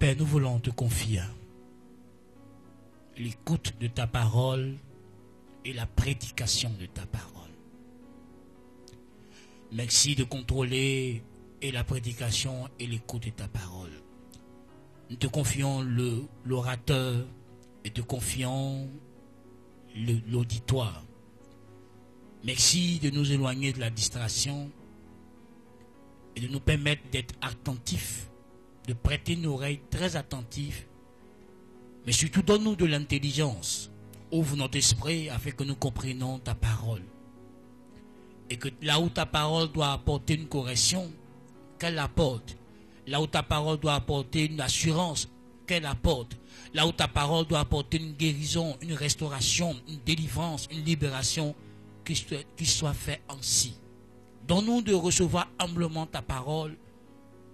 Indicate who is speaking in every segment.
Speaker 1: Père, nous voulons te confier l'écoute de ta parole et la prédication de ta parole. Merci de contrôler et la prédication et l'écoute de ta parole. Nous te confions l'orateur et te confions l'auditoire. Merci de nous éloigner de la distraction et de nous permettre d'être attentifs, de prêter une oreille très attentive, mais surtout donne-nous de l'intelligence. Ouvre notre esprit afin que nous comprenions ta parole. Et que là où ta parole doit apporter une correction, qu'elle apporte. Là où ta parole doit apporter une assurance, qu'elle apporte. Là où ta parole doit apporter une guérison, une restauration, une délivrance, une libération, qu'il soit fait ainsi. Donne-nous de recevoir humblement ta parole,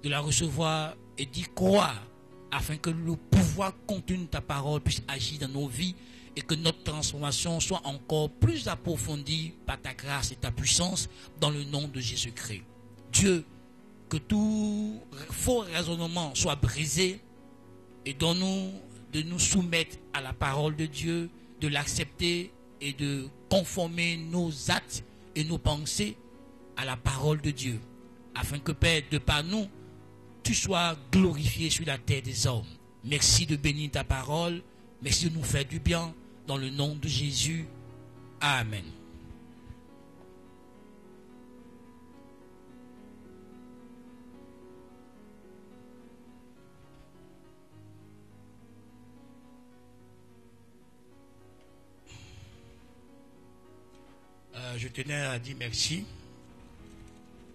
Speaker 1: de la recevoir et d'y croire, afin que le pouvoir contenu de ta parole puisse agir dans nos vies et que notre transformation soit encore plus approfondie par ta grâce et ta puissance dans le nom de Jésus-Christ. Dieu, que tout faux raisonnement soit brisé et donne-nous de nous soumettre à la parole de Dieu, de l'accepter et de conformer nos actes et nos pensées à la parole de Dieu, afin que, Père, de par nous, tu sois glorifié sur la terre des hommes. Merci de bénir ta parole, merci de nous faire du bien, dans le nom de Jésus. Amen. Je tenais à dire merci.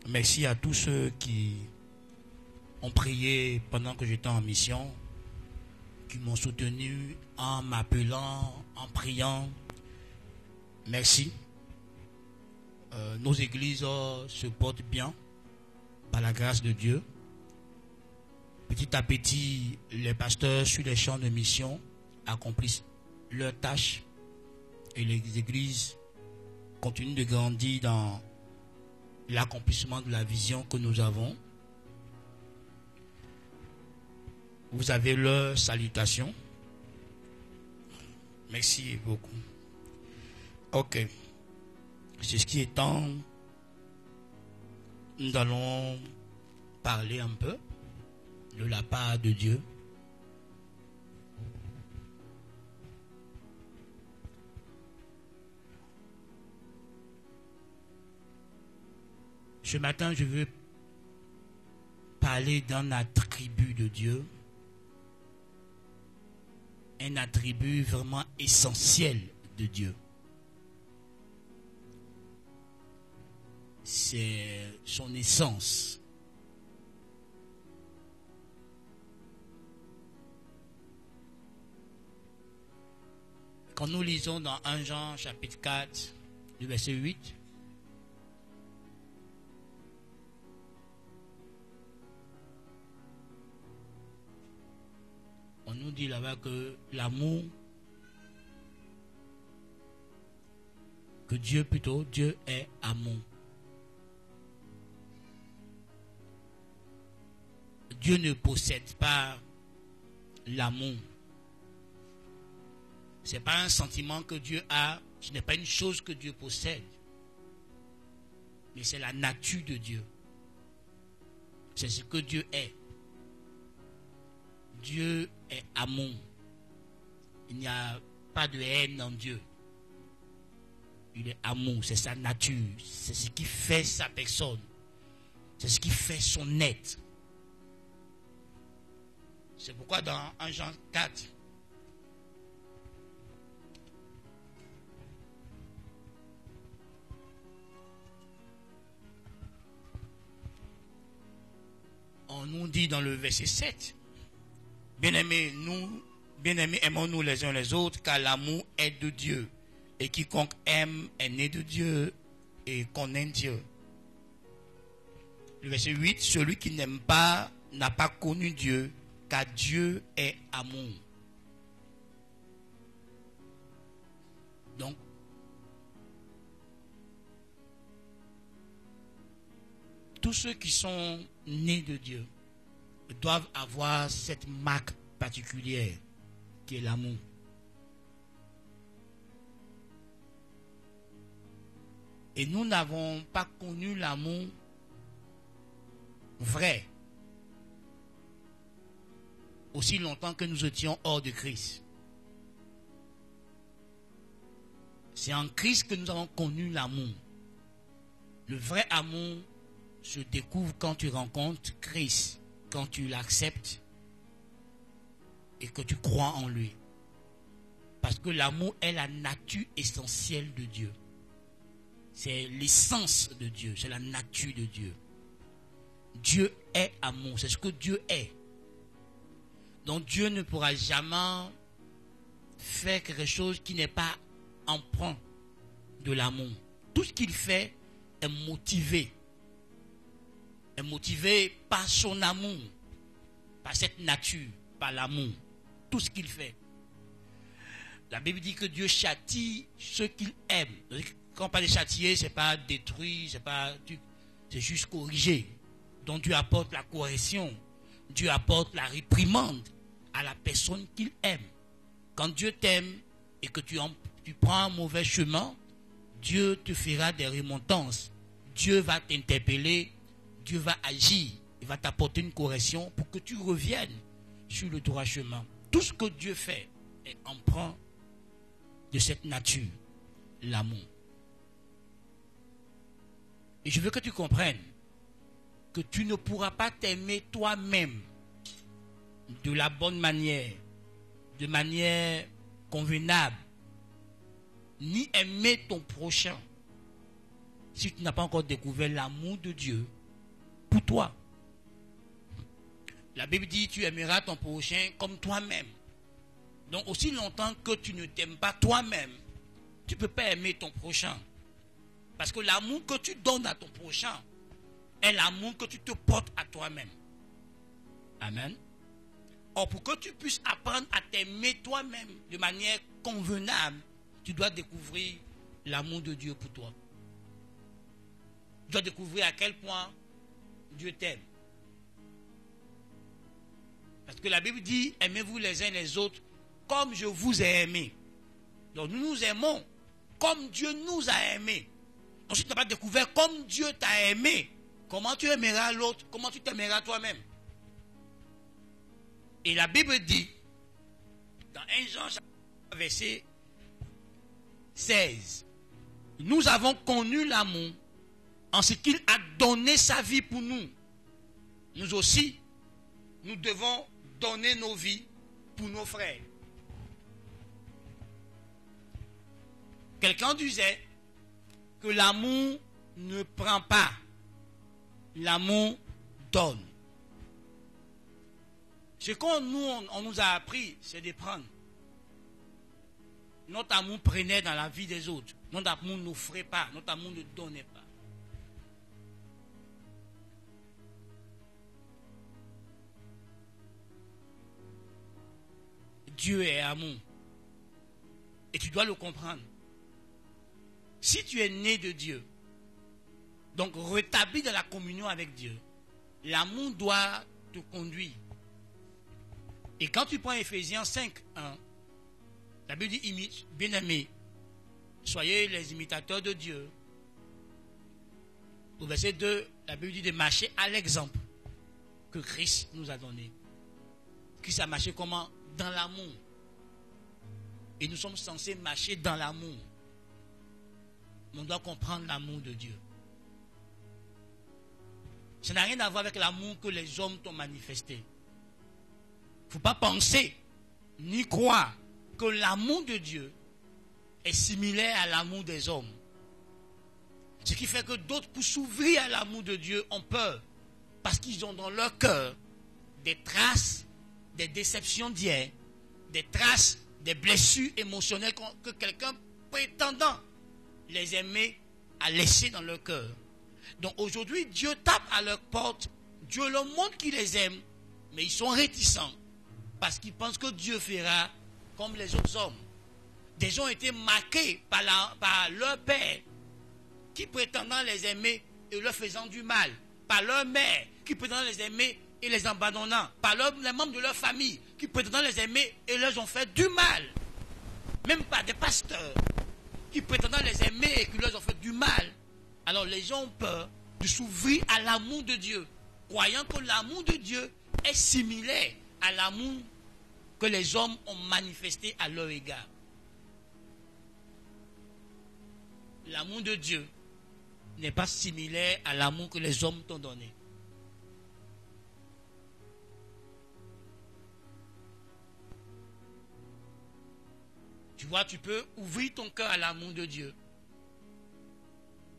Speaker 1: Merci à tous ceux qui ont prié pendant que j'étais en mission, qui m'ont soutenu en m'appelant, en priant. Merci. Nos églises se portent bien par la grâce de Dieu. Petit à petit, les pasteurs sur les champs de mission accomplissent leurs tâches et les églises continuent de grandir dans l'accomplissement de la vision que nous avons. Vous avez leur salutation. Merci beaucoup. Ok. C'est ce qui est temps. Nous allons parler un peu de la part de Dieu. Ce matin, je veux parler d'un attribut de Dieu. Un attribut vraiment essentiel de Dieu. C'est son essence. Quand nous lisons dans 1 Jean chapitre 4, du verset 8, on nous dit là-bas que l'amour, que Dieu plutôt, Dieu est amour. Dieu ne possède pas l'amour. Ce n'est pas un sentiment que Dieu a, ce n'est pas une chose que Dieu possède. Mais c'est la nature de Dieu. C'est ce que Dieu est. Dieu est amour. Il n'y a pas de haine en Dieu. Il est amour, c'est sa nature. C'est ce qui fait sa personne. C'est ce qui fait son être. C'est pourquoi dans 1 Jean 4, on nous dit dans le verset 7, bien-aimés, aimons-nous les uns les autres, car l'amour est de Dieu. Et quiconque aime est né de Dieu et connaît Dieu. Le verset 8, celui qui n'aime pas n'a pas connu Dieu, car Dieu est amour. Donc, tous ceux qui sont nés de Dieu, doivent avoir cette marque particulière qui est l'amour. Et nous n'avons pas connu l'amour vrai aussi longtemps que nous étions hors de Christ. C'est en Christ que nous avons connu l'amour. Le vrai amour se découvre quand tu rencontres Christ, quand tu l'acceptes et que tu crois en lui. Parce que l'amour est la nature essentielle de Dieu. C'est l'essence de Dieu, c'est la nature de Dieu. Dieu est amour, c'est ce que Dieu est. Donc Dieu ne pourra jamais faire quelque chose qui n'est pas empreint de l'amour. Tout ce qu'il fait est motivé par son amour, par cette nature, par l'amour. Tout ce qu'il fait. La Bible dit que Dieu châtie ceux qu'il aime. Quand on parle de châtier, c'est pas détruire, c'est juste corriger. Donc Dieu apporte la correction, Dieu apporte la réprimande à la personne qu'il aime. Quand Dieu t'aime et que tu prends un mauvais chemin, Dieu te fera des remontances. Dieu va t'interpeller, Dieu va agir, il va t'apporter une correction pour que tu reviennes sur le droit chemin. Tout ce que Dieu fait est empreint de cette nature, l'amour. Et je veux que tu comprennes que tu ne pourras pas t'aimer toi-même de la bonne manière, de manière convenable, ni aimer ton prochain si tu n'as pas encore découvert l'amour de Dieu pour toi. La Bible dit tu aimeras ton prochain comme toi-même. Donc aussi longtemps que tu ne t'aimes pas toi-même, tu ne peux pas aimer ton prochain. Parce que l'amour que tu donnes à ton prochain est l'amour que tu te portes à toi-même. Amen. Or, pour que tu puisses apprendre à t'aimer toi-même de manière convenable, tu dois découvrir l'amour de Dieu pour toi. Tu dois découvrir à quel point Dieu t'aime. Parce que la Bible dit, aimez-vous les uns les autres comme je vous ai aimé. Donc nous nous aimons comme Dieu nous a aimés. Ensuite, tu n'as pas découvert comme Dieu t'a aimé. Comment tu aimeras l'autre? Comment tu t'aimeras toi-même? Et la Bible dit, dans 1 Jean, verset 16, nous avons connu l'amour en ce qu'il a donné sa vie pour nous. Nous aussi, nous devons donner nos vies pour nos frères. Quelqu'un disait que l'amour ne prend pas, l'amour donne. Ce qu'on nous a appris, c'est de prendre. Notre amour prenait dans la vie des autres. Notre amour n'offrait pas, notre amour ne donnait pas. Dieu est amour. Et tu dois le comprendre. Si tu es né de Dieu, donc rétabli dans la communion avec Dieu, l'amour doit te conduire. Et quand tu prends Éphésiens 5, 1, la Bible dit imite, bien-aimés, soyez les imitateurs de Dieu. Au verset 2, la Bible dit de marcher à l'exemple que Christ nous a donné. Christ a marché comment? Dans l'amour. Et nous sommes censés marcher dans l'amour. On doit comprendre l'amour de Dieu. Ça n'a rien à voir avec l'amour que les hommes t'ont manifesté. Il ne faut pas penser ni croire que l'amour de Dieu est similaire à l'amour des hommes. Ce qui fait que d'autres, pour s'ouvrir à l'amour de Dieu, ont peur. Parce qu'ils ont dans leur cœur des traces, des déceptions d'hier, des traces, des blessures émotionnelles que quelqu'un prétendant les aimer a laissé dans leur cœur. Donc aujourd'hui, Dieu tape à leur porte, Dieu leur montre qu'il les aime, mais ils sont réticents parce qu'ils pensent que Dieu fera comme les autres hommes. Des gens ont été marqués par leur père qui prétendant les aimer et leur faisant du mal, par leur mère qui prétendant les aimer et les abandonnant par les membres de leur famille qui prétendant les aimer et leur ont fait du mal. Même pas des pasteurs qui prétendant les aimer et qui leur ont fait du mal. Alors les gens ont peur de s'ouvrir à l'amour de Dieu, croyant que l'amour de Dieu est similaire à l'amour que les hommes ont manifesté à leur égard. L'amour de Dieu n'est pas similaire à l'amour que les hommes t'ont donné. Tu vois, tu peux ouvrir ton cœur à l'amour de Dieu.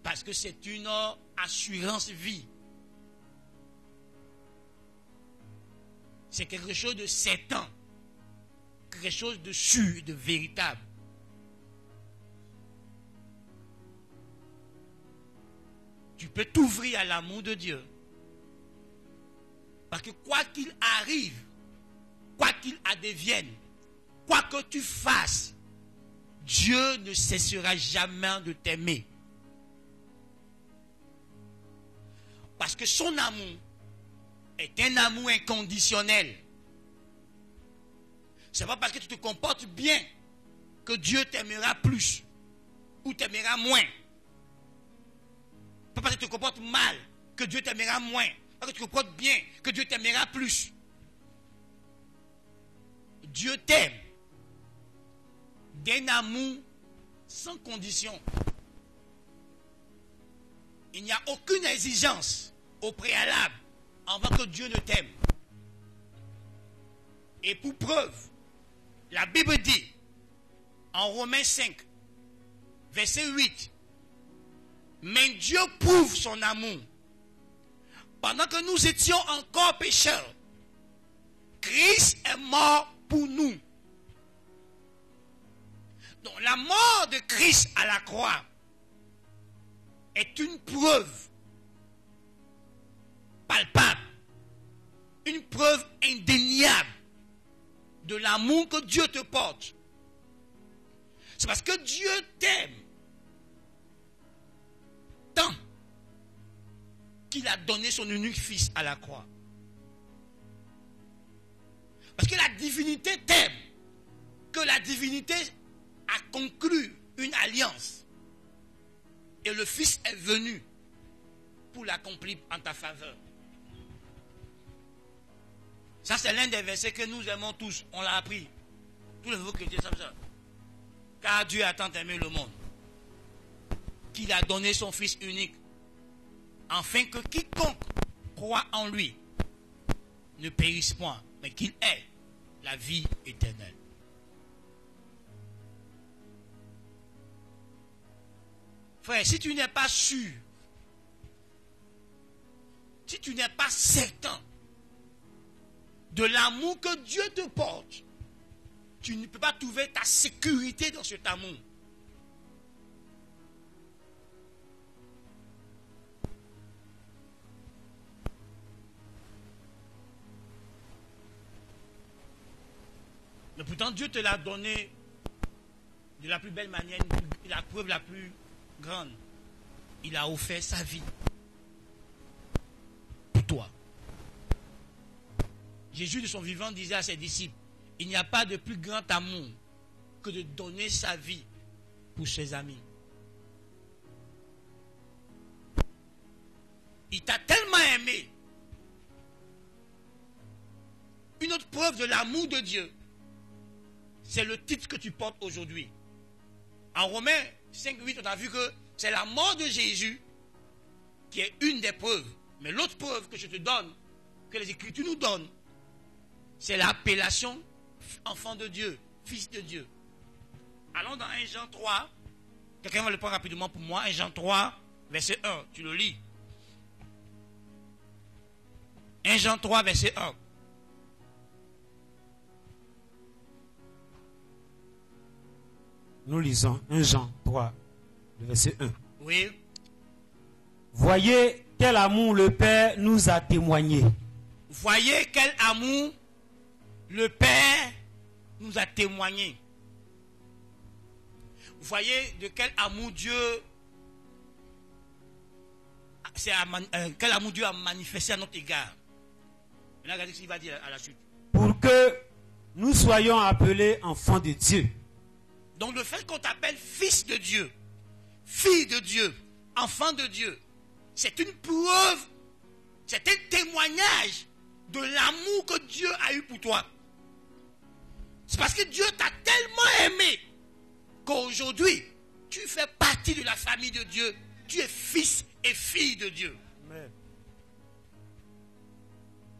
Speaker 1: Parce que c'est une assurance vie. C'est quelque chose de certain. Quelque chose de sûr, de véritable. Tu peux t'ouvrir à l'amour de Dieu. Parce que quoi qu'il arrive, quoi qu'il advienne, quoi que tu fasses, Dieu ne cessera jamais de t'aimer. Parce que son amour est un amour inconditionnel. Ce n'est pas parce que tu te comportes bien que Dieu t'aimera plus ou t'aimera moins. Pas parce que tu te comportes mal que Dieu t'aimera moins. Pas parce que tu te comportes bien que Dieu t'aimera plus. Dieu t'aime d'un amour sans condition. Il n'y a aucune exigence au préalable avant que Dieu ne t'aime. Et pour preuve, la Bible dit en Romains 5, verset 8, mais Dieu prouve son amour. Pendant que nous étions encore pécheurs, Christ est mort pour nous. Donc la mort de Christ à la croix est une preuve palpable, une preuve indéniable de l'amour que Dieu te porte. C'est parce que Dieu t'aime tant qu'il a donné son unique fils à la croix. Parce que la divinité t'aime, que la divinité a conclu une alliance. Et le Fils est venu pour l'accomplir en ta faveur. Ça, c'est l'un des versets que nous aimons tous. On l'a appris. Tous les nouveaux chrétiens savent ça. Car Dieu a tant aimé le monde qu'il a donné son Fils unique, afin que quiconque croit en lui ne périsse point, mais qu'il ait la vie éternelle. Frère, si tu n'es pas sûr, si tu n'es pas certain de l'amour que Dieu te porte, tu ne peux pas trouver ta sécurité dans cet amour. Mais pourtant, Dieu te l'a donné de la plus belle manière, la preuve la plus grande. Il a offert sa vie pour toi. Jésus de son vivant disait à ses disciples, il n'y a pas de plus grand amour que de donner sa vie pour ses amis. Il t'a tellement aimé. Une autre preuve de l'amour de Dieu, c'est le titre que tu portes aujourd'hui. En Romains 5:8, on a vu que c'est la mort de Jésus qui est une des preuves. Mais l'autre preuve que je te donne, que les Écritures nous donnent, c'est l'appellation enfant de Dieu, fils de Dieu. Allons dans 1 Jean 3. Quelqu'un va le prendre rapidement pour moi. 1 Jean 3, verset 1. Tu le lis. 1 Jean 3, verset 1.
Speaker 2: Nous lisons 1 Jean 3, verset 1.
Speaker 1: Oui.
Speaker 2: Voyez quel amour le Père nous a témoigné.
Speaker 1: Voyez quel amour le Père nous a témoigné. Vous voyez de quel amour Dieu quel amour Dieu a manifesté à notre égard. Maintenant, regardez ce qu'il va dire à la suite.
Speaker 2: Pour que nous soyons appelés enfants de Dieu.
Speaker 1: Donc le fait qu'on t'appelle fils de Dieu, fille de Dieu, enfant de Dieu, c'est une preuve, c'est un témoignage de l'amour que Dieu a eu pour toi. C'est parce que Dieu t'a tellement aimé qu'aujourd'hui, tu fais partie de la famille de Dieu. Tu es fils et fille de Dieu.
Speaker 2: Amen.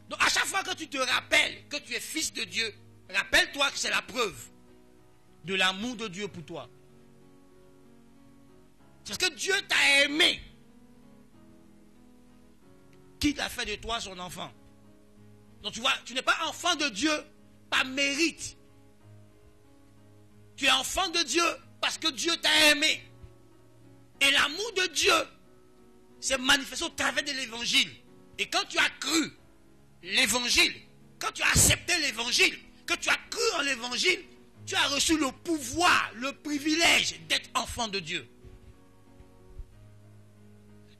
Speaker 1: Donc à chaque fois que tu te rappelles que tu es fils de Dieu, rappelle-toi que c'est la preuve de l'amour de Dieu pour toi. Parce que Dieu t'a aimé. Qui t'a fait de toi son enfant. Donc tu vois, tu n'es pas enfant de Dieu par mérite. Tu es enfant de Dieu parce que Dieu t'a aimé. Et l'amour de Dieu s'est manifesté au travers de l'évangile. Et quand tu as cru l'évangile, quand tu as accepté l'évangile, que tu as cru en l'évangile, tu as reçu le pouvoir, le privilège d'être enfant de Dieu.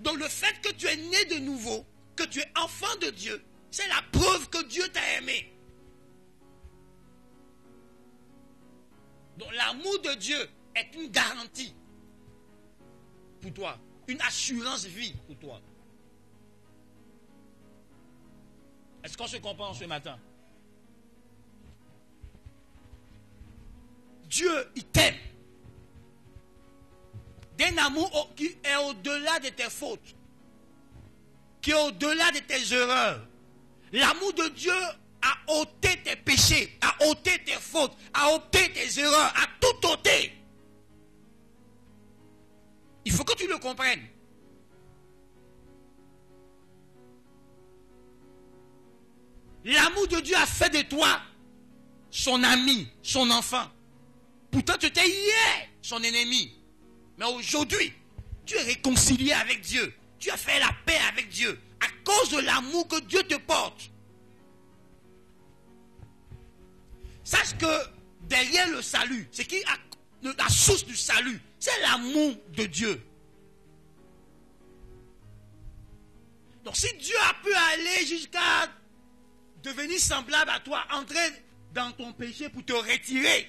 Speaker 1: Donc le fait que tu es né de nouveau, que tu es enfant de Dieu, c'est la preuve que Dieu t'a aimé. Donc l'amour de Dieu est une garantie pour toi, une assurance vie pour toi. Est-ce qu'on se comprend ce matin? Dieu, il t'aime. D'un amour qui est au-delà de tes fautes, qui est au-delà de tes erreurs. L'amour de Dieu a ôté tes péchés, a ôté tes fautes, a ôté tes erreurs, a tout ôté. Il faut que tu le comprennes. L'amour de Dieu a fait de toi son ami, son enfant. Pourtant, tu étais hier son ennemi. Mais aujourd'hui, tu es réconcilié avec Dieu. Tu as fait la paix avec Dieu à cause de l'amour que Dieu te porte. Sache que derrière le salut, c'est qui a la source du salut, c'est l'amour de Dieu. Donc si Dieu a pu aller jusqu'à devenir semblable à toi, entrer dans ton péché pour te retirer,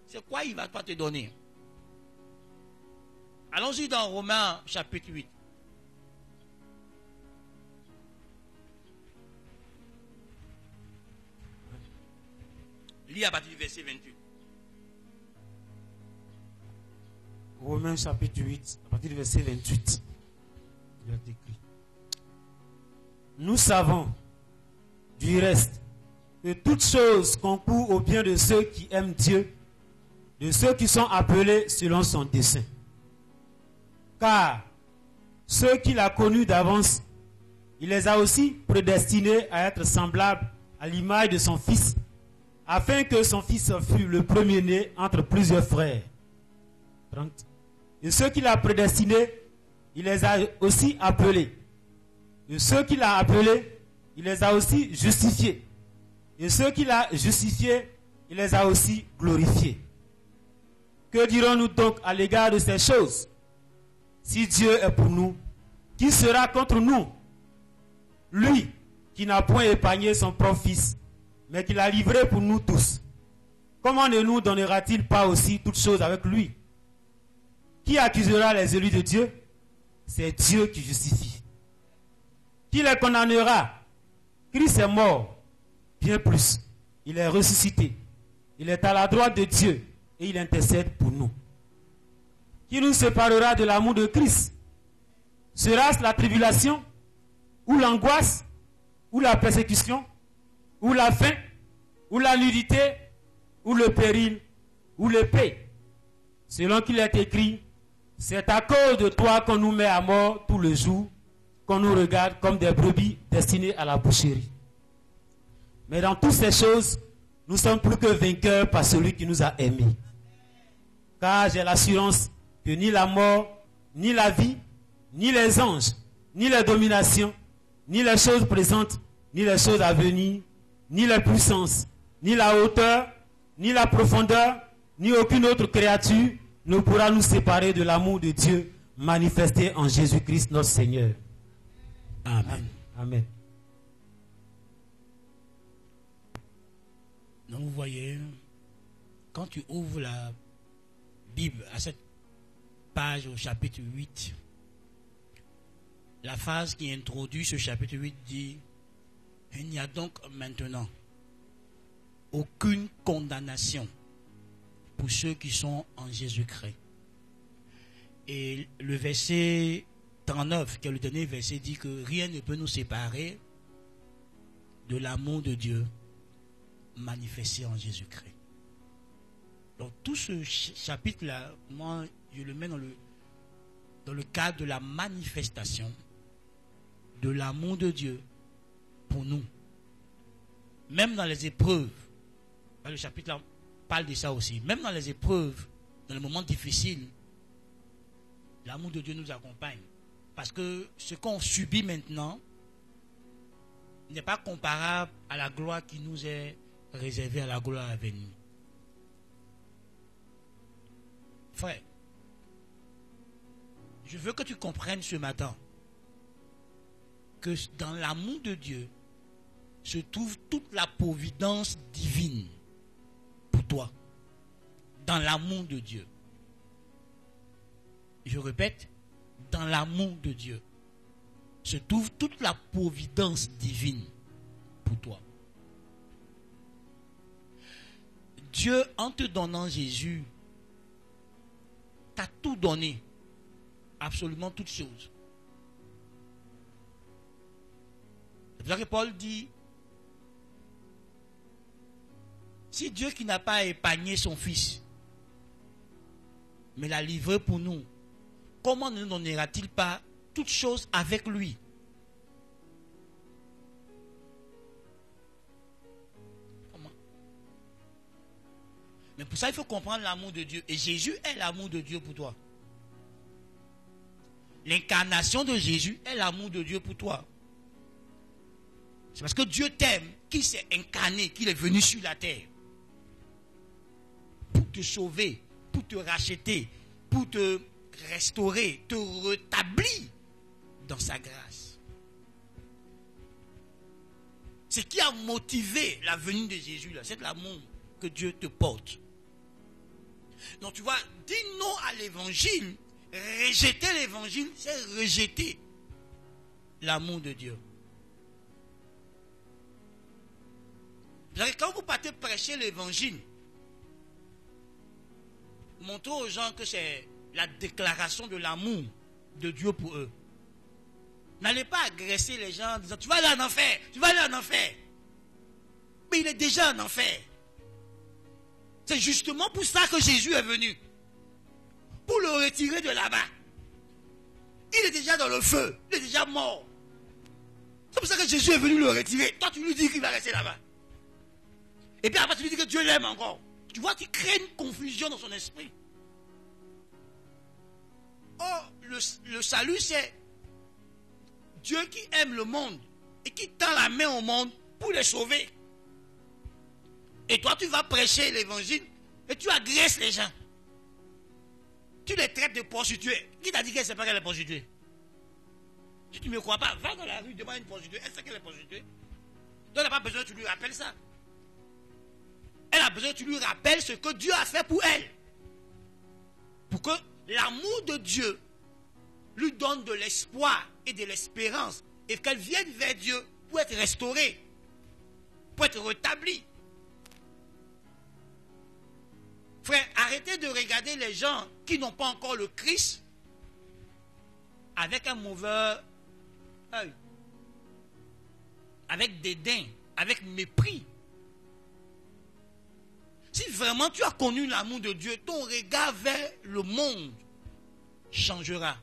Speaker 1: c'est quoi il va pas te donner? Allons-y dans Romains chapitre 8. Lis à partir du verset 28.
Speaker 2: Romains chapitre 8, à partir du verset 28. Il est écrit. Nous savons, du reste, que toutes choses concourent au bien de ceux qui aiment Dieu, de ceux qui sont appelés selon son dessein. Car ceux qu'il a connus d'avance, il les a aussi prédestinés à être semblables à l'image de son Fils, afin que son Fils fût le premier-né entre plusieurs frères. 30. Et ceux qu'il a prédestinés, il les a aussi appelés. Et ceux qu'il a appelés, il les a aussi justifiés. Et ceux qu'il a justifiés, il les a aussi glorifiés. Que dirons-nous donc à l'égard de ces choses? Si Dieu est pour nous, qui sera contre nous? Lui qui n'a point épargné son propre Fils, mais qui l'a livré pour nous tous. Comment ne nous donnera-t-il pas aussi toutes choses avec lui? Qui accusera les élus de Dieu? C'est Dieu qui justifie. Qui les condamnera? Christ est mort, bien plus. Il est ressuscité. Il est à la droite de Dieu et il intercède pour nous. Qui nous séparera de l'amour de Christ? Sera-ce la tribulation, ou l'angoisse, ou la persécution, ou la faim, ou la nudité, ou le péril, ou l'épée? Selon qu'il est écrit, c'est à cause de toi qu'on nous met à mort tout le jour, qu'on nous regarde comme des brebis destinées à la boucherie. Mais dans toutes ces choses, nous sommes plus que vainqueurs par celui qui nous a aimés. Car j'ai l'assurance que ni la mort, ni la vie, ni les anges, ni les dominations, ni les choses présentes, ni les choses à venir, ni les puissances, ni la hauteur, ni la profondeur, ni aucune autre créature ne pourra nous séparer de l'amour de Dieu manifesté en Jésus-Christ notre Seigneur.
Speaker 1: Amen.
Speaker 2: Amen.
Speaker 1: voyez, quand tu ouvres la Bible à cette page au chapitre 8, la phrase qui introduit ce chapitre 8 dit: il n'y a donc maintenant aucune condamnation pour ceux qui sont en Jésus-Christ. Et le verset 39, qui est le dernier verset, dit que rien ne peut nous séparer de l'amour de Dieu manifesté en Jésus-Christ. Donc tout ce chapitre-là, moi, je le mets dans le cadre de la manifestation de l'amour de Dieu pour nous. Même dans les épreuves, le chapitre-là parle de ça aussi, même dans les épreuves, dans les moments difficiles, l'amour de Dieu nous accompagne. Parce que ce qu'on subit maintenant n'est pas comparable à la gloire qui nous est réservée, à la gloire à venir. Frère, je veux que tu comprennes ce matin que dans l'amour de Dieu se trouve toute la providence divine pour toi. Dans l'amour de Dieu. Je répète, dans l'amour de Dieu se trouve toute la providence divine pour toi. Dieu, en te donnant Jésus, t'a tout donné, absolument toutes choses. C'est pour ça que Paul dit: si Dieu qui n'a pas épargné son Fils, mais l'a livré pour nous, comment ne nous donnera-t-il pas toutes choses avec lui? Comment? Mais pour ça, il faut comprendre l'amour de Dieu. Et Jésus est l'amour de Dieu pour toi. L'incarnation de Jésus est l'amour de Dieu pour toi. C'est parce que Dieu t'aime qu'il s'est incarné, qu'il est venu sur la terre pour te sauver, pour te racheter, pour te restaurer, te rétablir dans sa grâce. Ce qui a motivé la venue de Jésus, là, c'est l'amour que Dieu te porte. Donc tu vois, dire non à l'évangile, rejeter l'évangile, c'est rejeter l'amour de Dieu. Quand vous partez prêcher l'évangile, montrez aux gens que c'est la déclaration de l'amour de Dieu pour eux. N'allez pas agresser les gens en disant: tu vas aller en enfer, tu vas aller en enfer. Mais il est déjà en enfer. C'est justement pour ça que Jésus est venu. Pour le retirer de là-bas. Il est déjà dans le feu, il est déjà mort. C'est pour ça que Jésus est venu le retirer. Toi, tu lui dis qu'il va rester là-bas. Et puis après, tu lui dis que Dieu l'aime encore. Tu vois, tu crées une confusion dans son esprit. Or, le salut, c'est Dieu qui aime le monde et qui tend la main au monde pour les sauver. Et toi, tu vas prêcher l'évangile et tu agresses les gens. Tu les traites de prostituées. Qui t'a dit qu'elle ne sait pas qu'elle est prostituée? Si tu ne me crois pas, va dans la rue, demande une prostituée. Elle sait qu'elle est prostituée. Donc, elle n'a pas besoin que tu lui rappelles ça. Elle a besoin que tu lui rappelles ce que Dieu a fait pour elle. Pour que l'amour de Dieu lui donne de l'espoir et de l'espérance. Et qu'elle vienne vers Dieu pour être restaurée. Pour être rétablie. Frère, arrêtez de regarder les gens qui n'ont pas encore le Christ avec un mauvais œil. Avec dédain, avec mépris. Si vraiment tu as connu l'amour de Dieu, ton regard vers le monde changera.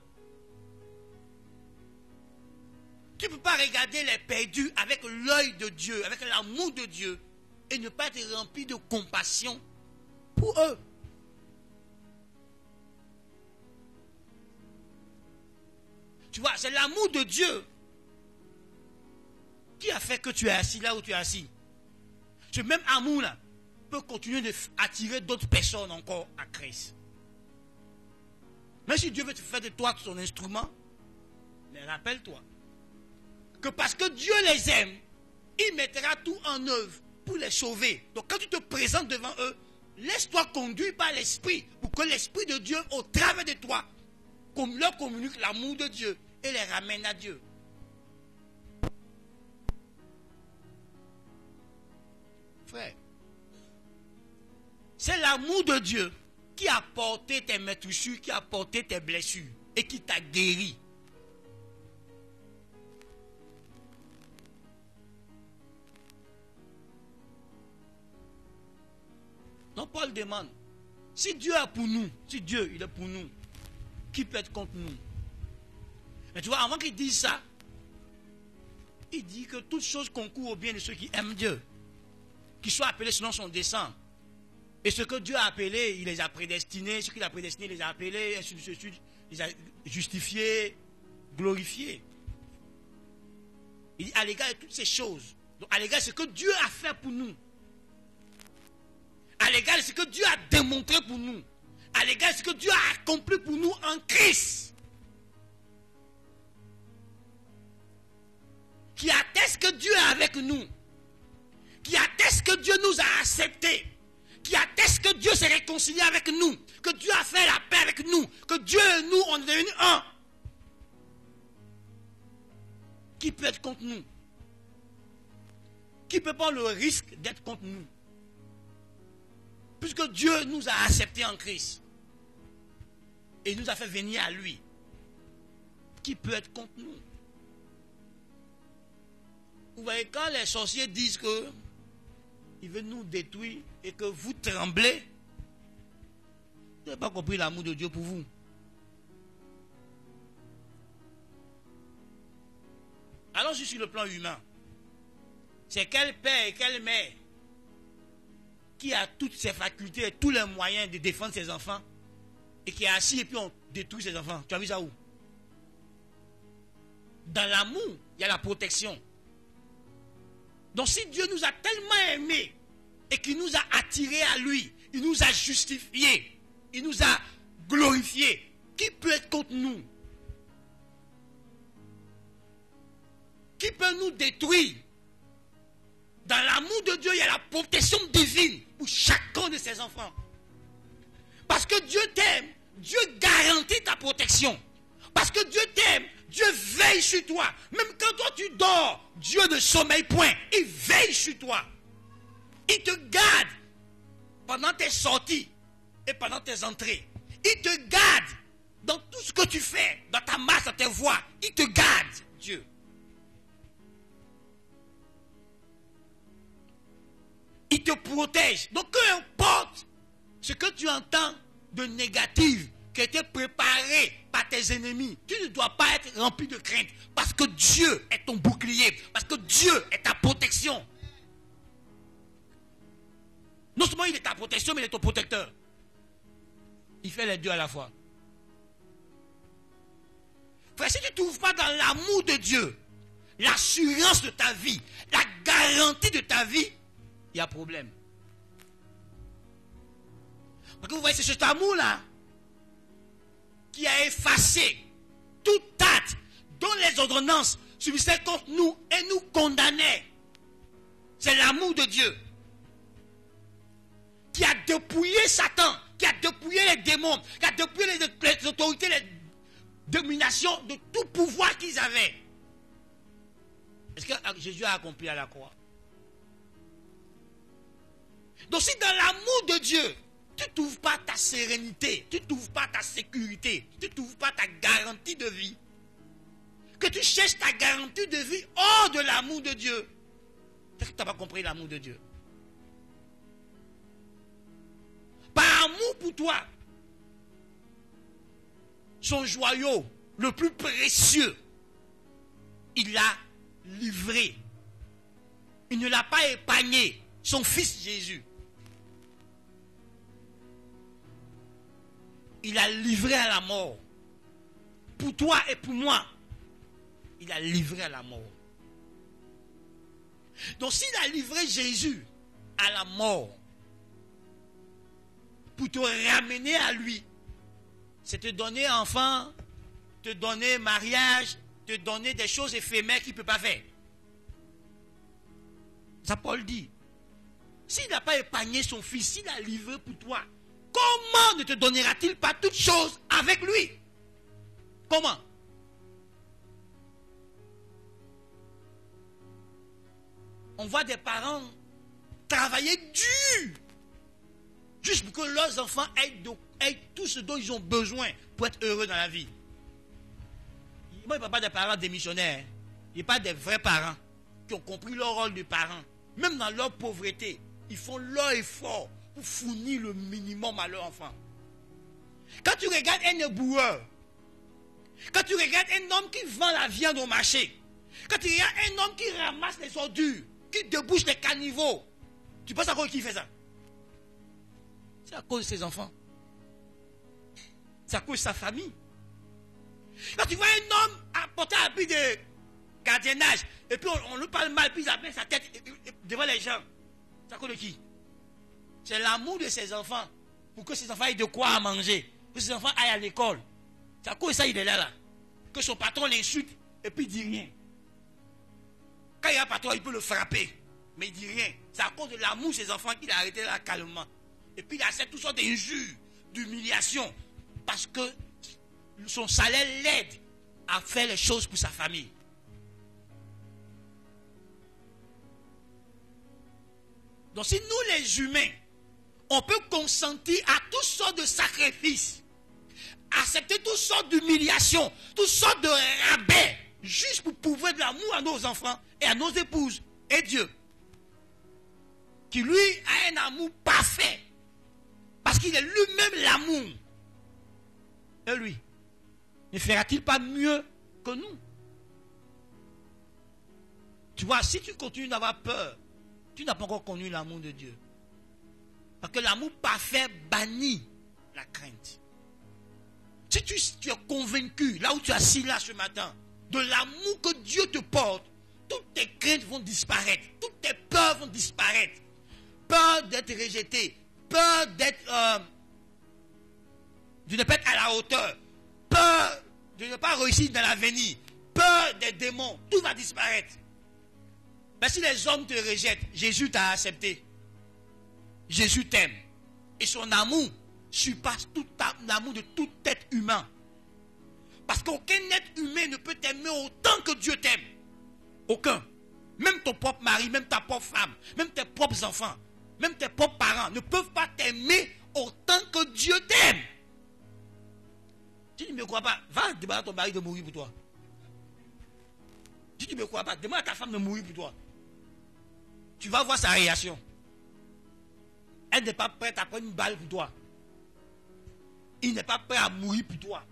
Speaker 1: Tu ne peux pas regarder les perdus avec l'œil de Dieu, avec l'amour de Dieu, et ne pas être rempli de compassion pour eux. Tu vois, c'est l'amour de Dieu qui a fait que tu es assis là où tu es assis. Ce même amour-là peut continuer d'attirer d'autres personnes encore à Christ. Même si Dieu veut te faire de toi son instrument, mais rappelle-toi que parce que Dieu les aime, il mettra tout en œuvre pour les sauver. Donc quand tu te présentes devant eux, laisse-toi conduire par l'Esprit pour que l'Esprit de Dieu, au travers de toi, leur communique l'amour de Dieu et les ramène à Dieu. Frère, c'est l'amour de Dieu qui a porté tes meurtrissures, qui a porté tes blessures et qui t'a guéri. Donc Paul demande, si Dieu est pour nous, si Dieu il est pour nous, qui peut être contre nous? Mais tu vois, avant qu'il dise ça, il dit que toute chose concourt au bien de ceux qui aiment Dieu, qui soient appelés selon son dessein. Et ce que Dieu a appelé, il les a prédestinés, ce qu'il a prédestiné, il les a appelés, ainsi de suite, il les a justifiés, glorifiés. Il dit à l'égard de toutes ces choses, donc à l'égard de ce que Dieu a fait pour nous, à l'égard de ce que Dieu a démontré pour nous, à l'égard de ce que Dieu a accompli pour nous en Christ, qui atteste que Dieu est avec nous, qui atteste que Dieu nous a acceptés, qui atteste que Dieu s'est réconcilié avec nous, que Dieu a fait la paix avec nous, que Dieu et nous, on est devenus un. Qui peut être contre nous? Qui peut prendre le risque d'être contre nous? Puisque Dieu nous a acceptés en Christ et nous a fait venir à lui, qui peut être contre nous? Vous voyez, quand les sorciers disent que ils veulent nous détruire et que vous tremblez, vous n'avez pas compris l'amour de Dieu pour vous. Allons sur le plan humain. C'est quel père et quelle mère qui a toutes ses facultés et tous les moyens de défendre ses enfants et qui est assis et puis on détruit ses enfants? Tu as vu ça où? Dans l'amour, il y a la protection. Donc si Dieu nous a tellement aimés et qu'il nous a attirés à lui, il nous a justifiés, il nous a glorifiés, qui peut être contre nous? Qui peut nous détruire? Dans l'amour de Dieu, il y a la protection divine pour chacun de ses enfants. Parce que Dieu t'aime, Dieu garantit ta protection. Parce que Dieu t'aime, Dieu veille sur toi. Même quand toi tu dors, Dieu ne sommeille point. Il veille sur toi. Il te garde pendant tes sorties et pendant tes entrées. Il te garde dans tout ce que tu fais, dans ta marche, dans tes voies. Il te garde, Dieu. Il te protège. Donc peu importe ce que tu entends de négatif qui a été préparé par tes ennemis, tu ne dois pas être rempli de crainte. Parce que Dieu est ton bouclier. Parce que Dieu est ta protection. Non seulement il est ta protection, mais il est ton protecteur. Il fait les deux à la fois. Frère, si tu ne trouves pas dans l'amour de Dieu l'assurance de ta vie, la garantie de ta vie, il y a problème. Parce que vous voyez, c'est cet amour-là qui a effacé tout acte dont les ordonnances subissaient contre nous et nous condamnaient. C'est l'amour de Dieu qui a dépouillé Satan, qui a dépouillé les démons, qui a dépouillé les autorités, les dominations de tout pouvoir qu'ils avaient. Est-ce que Jésus a accompli à la croix? Donc si dans l'amour de Dieu, tu ne trouves pas ta sérénité, tu ne trouves pas ta sécurité, tu ne trouves pas ta garantie de vie, que tu cherches ta garantie de vie hors de l'amour de Dieu, peut-être que tu n'as pas compris l'amour de Dieu. Par amour pour toi, son joyau le plus précieux, il l'a livré. Il ne l'a pas épargné, son fils Jésus. Il a livré à la mort. Pour toi et pour moi, il a livré à la mort. Donc s'il a livré Jésus à la mort pour te ramener à lui, c'est te donner enfant, te donner mariage, te donner des choses éphémères qu'il ne peut pas faire. Ça Paul dit. S'il n'a pas épargné son fils, s'il a livré pour toi, comment ne te donnera-t-il pas toutes choses avec lui? Comment? On voit des parents travailler dur juste pour que leurs enfants aient tout ce dont ils ont besoin pour être heureux dans la vie. Moi, je ne parle pas des parents démissionnaires. Il n'y a pas des vrais parents qui ont compris leur rôle de parents. Même dans leur pauvreté, ils font leur effort pour fournir le minimum à leur enfant. Quand tu regardes un éboueur, quand tu regardes un homme qui vend la viande au marché, quand tu regardes un homme qui ramasse les ordures, qui débouche les caniveaux, tu penses encore qui fait ça? C'est à cause de ses enfants. C'est à cause de sa famille. Quand tu vois un homme apporter un habit de gardiennage, et puis on lui parle mal, puis il appelle sa tête devant les gens, c'est à cause de qui? C'est l'amour de ses enfants, pour que ses enfants aient de quoi à manger, que ses enfants aillent à l'école. C'est à cause de ça qu'il est là. Que son patron l'insulte, et puis il ne dit rien. Quand il y a un patron, il peut le frapper, mais il ne dit rien. C'est à cause de l'amour de ses enfants qu'il a arrêté là calmement. Et puis il accepte toutes sortes d'injures, d'humiliations, parce que son salaire l'aide à faire les choses pour sa famille. Donc si nous les humains, on peut consentir à toutes sortes de sacrifices, accepter toutes sortes d'humiliations, toutes sortes de rabais, juste pour prouver de l'amour à nos enfants et à nos épouses, et Dieu, qui lui a un amour parfait, parce qu'il est lui-même l'amour, et lui, ne fera-t-il pas mieux que nous? Tu vois, si tu continues d'avoir peur, tu n'as pas encore connu l'amour de Dieu. Parce que l'amour parfait bannit la crainte. Si tu es convaincu, là où tu es assis là ce matin, de l'amour que Dieu te porte, toutes tes craintes vont disparaître, toutes tes peurs vont disparaître. Peur d'être rejeté, peur d'être de ne pas être à la hauteur, peur de ne pas réussir dans l'avenir, peur des démons, tout va disparaître. Mais si les hommes te rejettent, Jésus t'a accepté. Jésus t'aime. Et son amour surpasse tout l'amour de tout être humain. Parce qu'aucun être humain ne peut t'aimer autant que Dieu t'aime. Aucun. Même ton propre mari, même ta propre femme, même tes propres enfants, même tes propres parents ne peuvent pas t'aimer autant que Dieu t'aime. Si tu ne me crois pas, va demander à ton mari de mourir pour toi. Si tu ne me crois pas, demande à ta femme de mourir pour toi. Tu vas voir sa réaction. Elle n'est pas prête à prendre une balle pour toi. Il n'est pas prêt à mourir pour toi.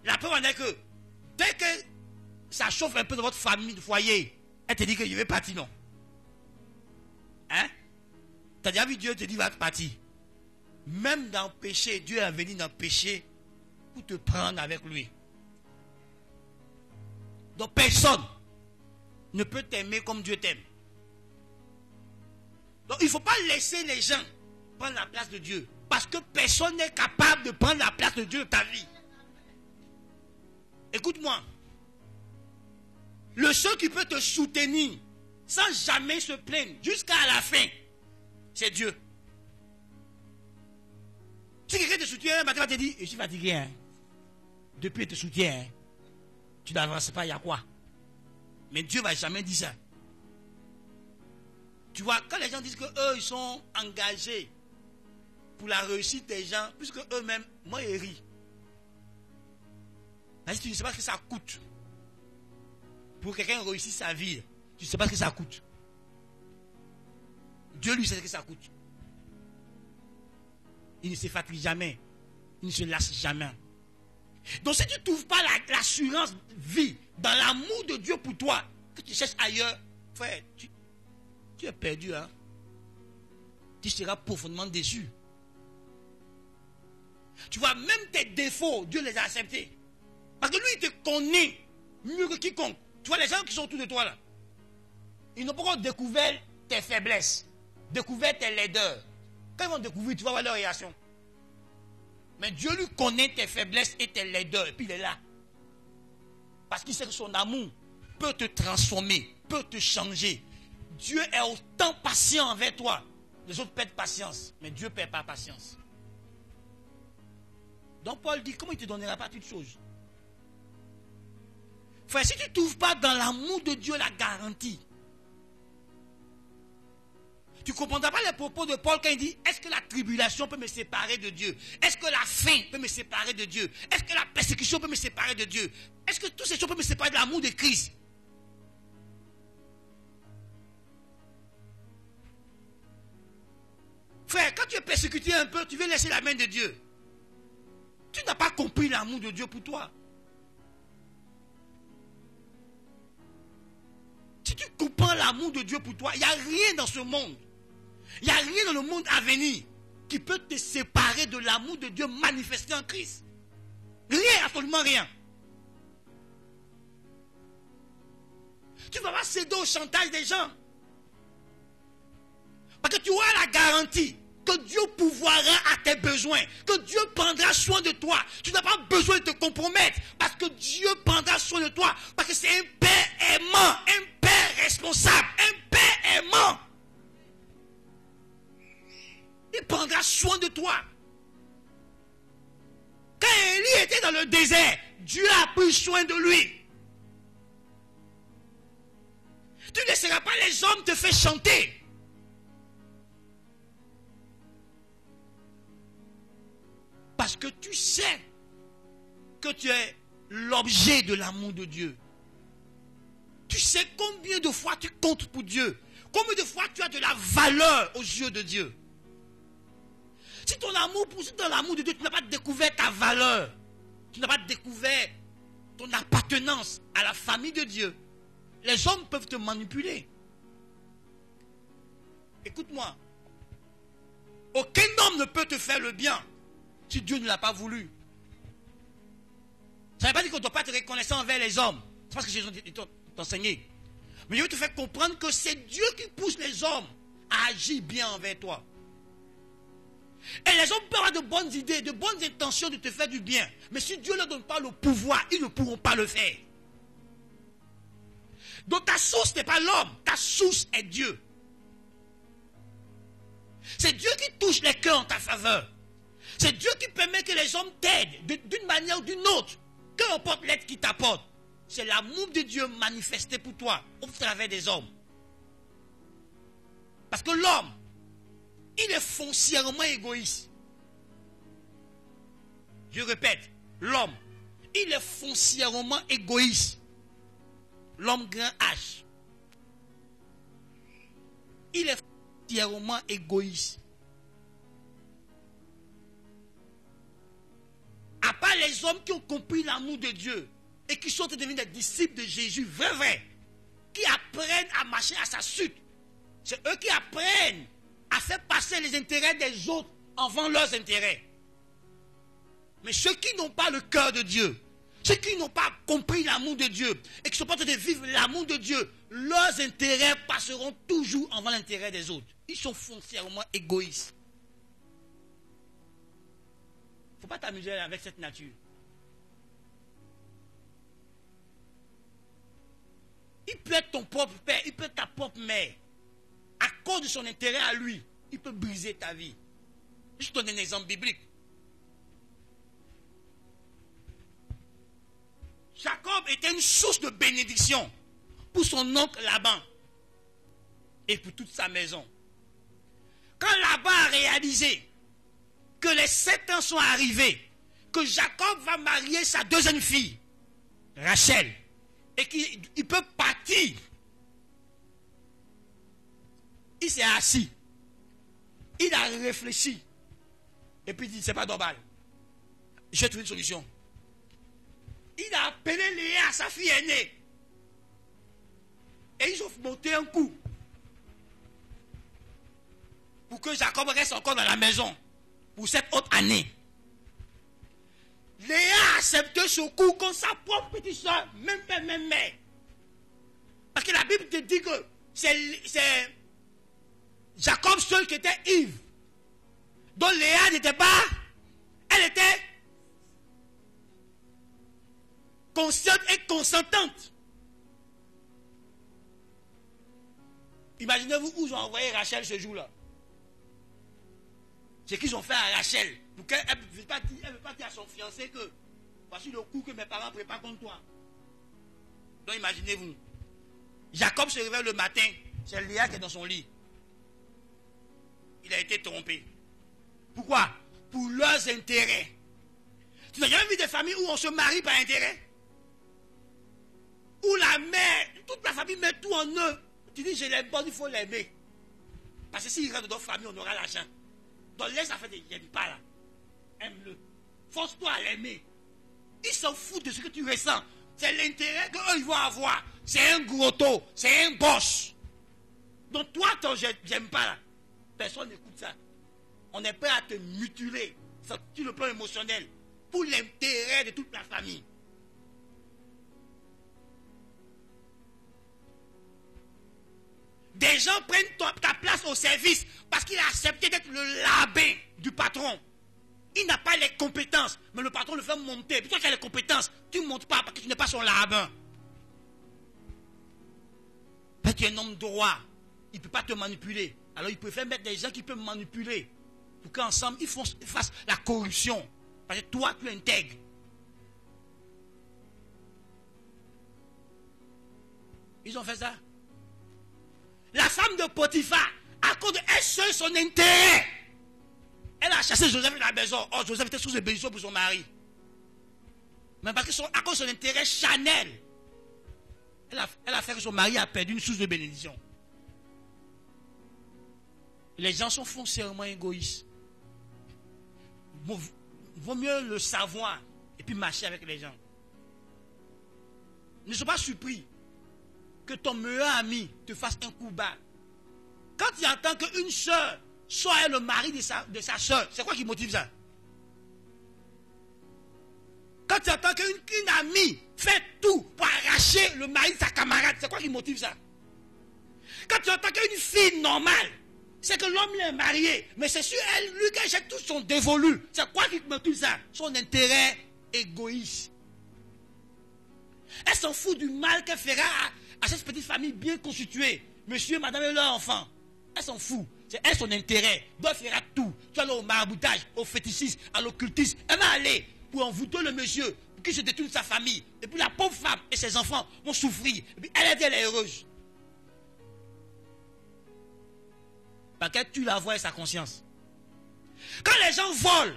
Speaker 1: La preuve en est que dès que ça chauffe un peu dans votre famille, de foyer, elle te dit que je vais partir, non. Hein? Tu as déjà vu Dieu te dire va partir. Même dans le péché, Dieu est venu dans le péché pour te prendre avec lui. Donc personne ne peut t'aimer comme Dieu t'aime. Donc il ne faut pas laisser les gens prendre la place de Dieu. Parce que personne n'est capable de prendre la place de Dieu dans ta vie. Écoute-moi. Le seul qui peut te soutenir sans jamais se plaindre jusqu'à la fin, c'est Dieu. Si quelqu'un te soutient, un matin va te dire, je suis fatigué. Hein. Depuis qu'il te soutient, hein. Tu n'avances pas, il y a quoi? Mais Dieu ne va jamais dire ça. Tu vois, quand les gens disent qu'eux, ils sont engagés pour la réussite des gens, puisque eux-mêmes, moi, ils rient. Parce que tu ne sais pas ce que ça coûte. Pour que quelqu'un réussisse sa vie, tu ne sais pas ce que ça coûte. Dieu, lui, sait ce que ça coûte. Il ne se fatigue jamais. Il ne se lasse jamais. Donc si tu ne trouves pas l'assurance vie dans l'amour de Dieu pour toi, que tu cherches ailleurs, frère, tu es perdu. Hein? Tu seras profondément déçu. Tu vois, même tes défauts, Dieu les a acceptés. Parce que lui, il te connaît mieux que quiconque. Tu vois, les gens qui sont autour de toi là, ils n'ont pas encore découvert tes faiblesses, découvert tes laideurs. Quand ils vont découvrir, tu vas voir leur réaction. Mais Dieu lui connaît tes faiblesses et tes laideurs, et puis il est là. Parce qu'il sait que son amour peut te transformer, peut te changer. Dieu est autant patient envers toi. Les autres perdent patience, mais Dieu ne perd pas patience. Donc Paul dit, comment il ne te donnera pas toutes choses? Frère, si tu ne trouves pas dans l'amour de Dieu la garantie, tu ne comprendras pas les propos de Paul quand il dit, est-ce que la tribulation peut me séparer de Dieu? Est-ce que la faim peut me séparer de Dieu? Est-ce que la persécution peut me séparer de Dieu? Est-ce que toutes ces choses peuvent me séparer de l'amour de Christ? Frère, quand tu es persécuté un peu, tu veux laisser la main de Dieu. Tu n'as pas compris l'amour de Dieu pour toi. Si tu comprends l'amour de Dieu pour toi, il n'y a rien dans ce monde. Il n'y a rien dans le monde à venir qui peut te séparer de l'amour de Dieu manifesté en Christ. Rien, absolument rien. Tu ne vas pas céder au chantage des gens. Parce que tu auras la garantie que Dieu pourvoira à tes besoins, que Dieu prendra soin de toi. Tu n'as pas besoin de te compromettre parce que Dieu prendra soin de toi. Parce que c'est un Père aimant, un Père responsable, un Père aimant. Il prendra soin de toi. Quand Élie était dans le désert, Dieu a pris soin de lui. Tu ne laisseras pas les hommes te faire chanter. Parce que tu sais que tu es l'objet de l'amour de Dieu. Tu sais combien de fois tu comptes pour Dieu. Combien de fois tu as de la valeur aux yeux de Dieu. Si dans l'amour de Dieu, tu n'as pas découvert ta valeur, tu n'as pas découvert ton appartenance à la famille de Dieu, les hommes peuvent te manipuler. Écoute-moi. Aucun homme ne peut te faire le bien si Dieu ne l'a pas voulu. Ça ne veut pas dire qu'on ne doit pas être reconnaissant envers les hommes. C'est parce que j'ai enseigné. Mais je veux te faire comprendre que c'est Dieu qui pousse les hommes à agir bien envers toi. Et les hommes peuvent avoir de bonnes idées, de bonnes intentions de te faire du bien. Mais si Dieu ne leur donne pas le pouvoir, ils ne pourront pas le faire. Donc ta source n'est pas l'homme, ta source est Dieu. C'est Dieu qui touche les cœurs en ta faveur. C'est Dieu qui permet que les hommes t'aident d'une manière ou d'une autre. Peu importe l'aide qu'il t'apporte. C'est l'amour de Dieu manifesté pour toi au travers des hommes. Parce que l'homme, il est foncièrement égoïste. Je répète, l'homme, il est foncièrement égoïste. L'homme grand H. Il est foncièrement égoïste. À part les hommes qui ont compris l'amour de Dieu et qui sont devenus des disciples de Jésus, vrai, qui apprennent à marcher à sa suite. C'est eux qui apprennent à faire passer les intérêts des autres avant leurs intérêts. Mais ceux qui n'ont pas le cœur de Dieu, ceux qui n'ont pas compris l'amour de Dieu et qui sont pas en train de vivre l'amour de Dieu, leurs intérêts passeront toujours avant l'intérêt des autres. Ils sont foncièrement égoïstes. Il ne faut pas t'amuser avec cette nature. Il peut être ton propre père, il peut être ta propre mère. À cause de son intérêt à lui, il peut briser ta vie. Je te donne un exemple biblique. Jacob était une source de bénédiction pour son oncle Laban et pour toute sa maison. Quand Laban a réalisé que les 7 ans sont arrivés, que Jacob va marier sa deuxième fille, Rachel, et qu'il peut partir, il s'est assis, il a réfléchi, et puis il dit, c'est pas normal, je vais trouver une solution. Il a appelé Léa, sa fille aînée, et ils ont monté un coup pour que Jacob reste encore dans la maison pour cette autre année. Léa a accepté ce coup comme sa propre petite soeur, même père, même mère. Parce que la Bible te dit que c'est Jacob seul qui était ivre. Donc Léa n'était pas, elle était consciente et consentante. Imaginez-vous où ils ont envoyé Rachel ce jour-là. C'est qu'ils ont fait à Rachel. Pour qu'elle ne veut pas dire à son fiancé que voici le coup que mes parents préparent contre toi. Donc imaginez-vous. Jacob se réveille le matin. C'est Léa qui est dans son lit. Il a été trompé. Pourquoi? Pour leurs intérêts. Tu n'as jamais vu des familles où on se marie par intérêt? Où la mère, toute la famille met tout en eux. Tu dis, je l'aime pas, il faut l'aimer. Parce que s'il rentre dans notre famille, on aura l'argent. Donc laisse la famille, j'aime pas là. Aime-le. Force-toi à l'aimer. Ils s'en foutent de ce que tu ressens. C'est l'intérêt qu'eux ils vont avoir. C'est un gros taux, c'est un boss. Donc toi, ton j'aime pas là. Personne n'écoute ça. On est prêt à te mutiler sur le plan émotionnel pour l'intérêt de toute la famille. Des gens prennent ta place au service parce qu'il a accepté d'être le labin du patron. Il n'a pas les compétences, mais le patron le fait monter. Puis toi qui as les compétences, tu ne montes pas parce que tu n'es pas son labin. Parce que tu es un homme droit. Il ne peut pas te manipuler. Alors il préfère mettre des gens qui peuvent manipuler. Pour qu'ensemble, ils fassent la corruption. Parce que toi, tu intègres. Ils ont fait ça. La femme de Potiphar, à cause de elle seule, son intérêt, elle a chassé Joseph de la maison. Oh, Joseph était sous de bénédiction pour son mari. Mais parce que à cause de son intérêt charnel, elle a fait que son mari a perdu une source de bénédiction. Les gens sont foncièrement égoïstes. Vaut mieux le savoir et puis marcher avec les gens. Ne sois pas surpris que ton meilleur ami te fasse un coup bas. Quand il entend qu'une soeur soit le mari de sa soeur, c'est quoi qui motive ça? Quand tu entends qu'une amie fait tout pour arracher le mari de sa camarade, c'est quoi qui motive ça? Quand tu entends qu'une fille normale, c'est que l'homme est marié, mais c'est sur elle, lui, qui achète tout son dévolu. C'est quoi qui motive ça? Son intérêt égoïste. Elle s'en fout du mal qu'elle fera à cette petite famille bien constituée. Monsieur, madame et leurs enfants. Elle s'en fout. C'est elle son intérêt. Donc elle fera tout. Tu vas aller au maraboutage, au fétichisme, à l'occultisme. Elle va aller pour envoûter le monsieur, pour qu'il se détruise sa famille. Et puis la pauvre femme et ses enfants vont souffrir. Et puis elle est heureuse. Parce qu'elle tue la voix et sa conscience. Quand les gens volent,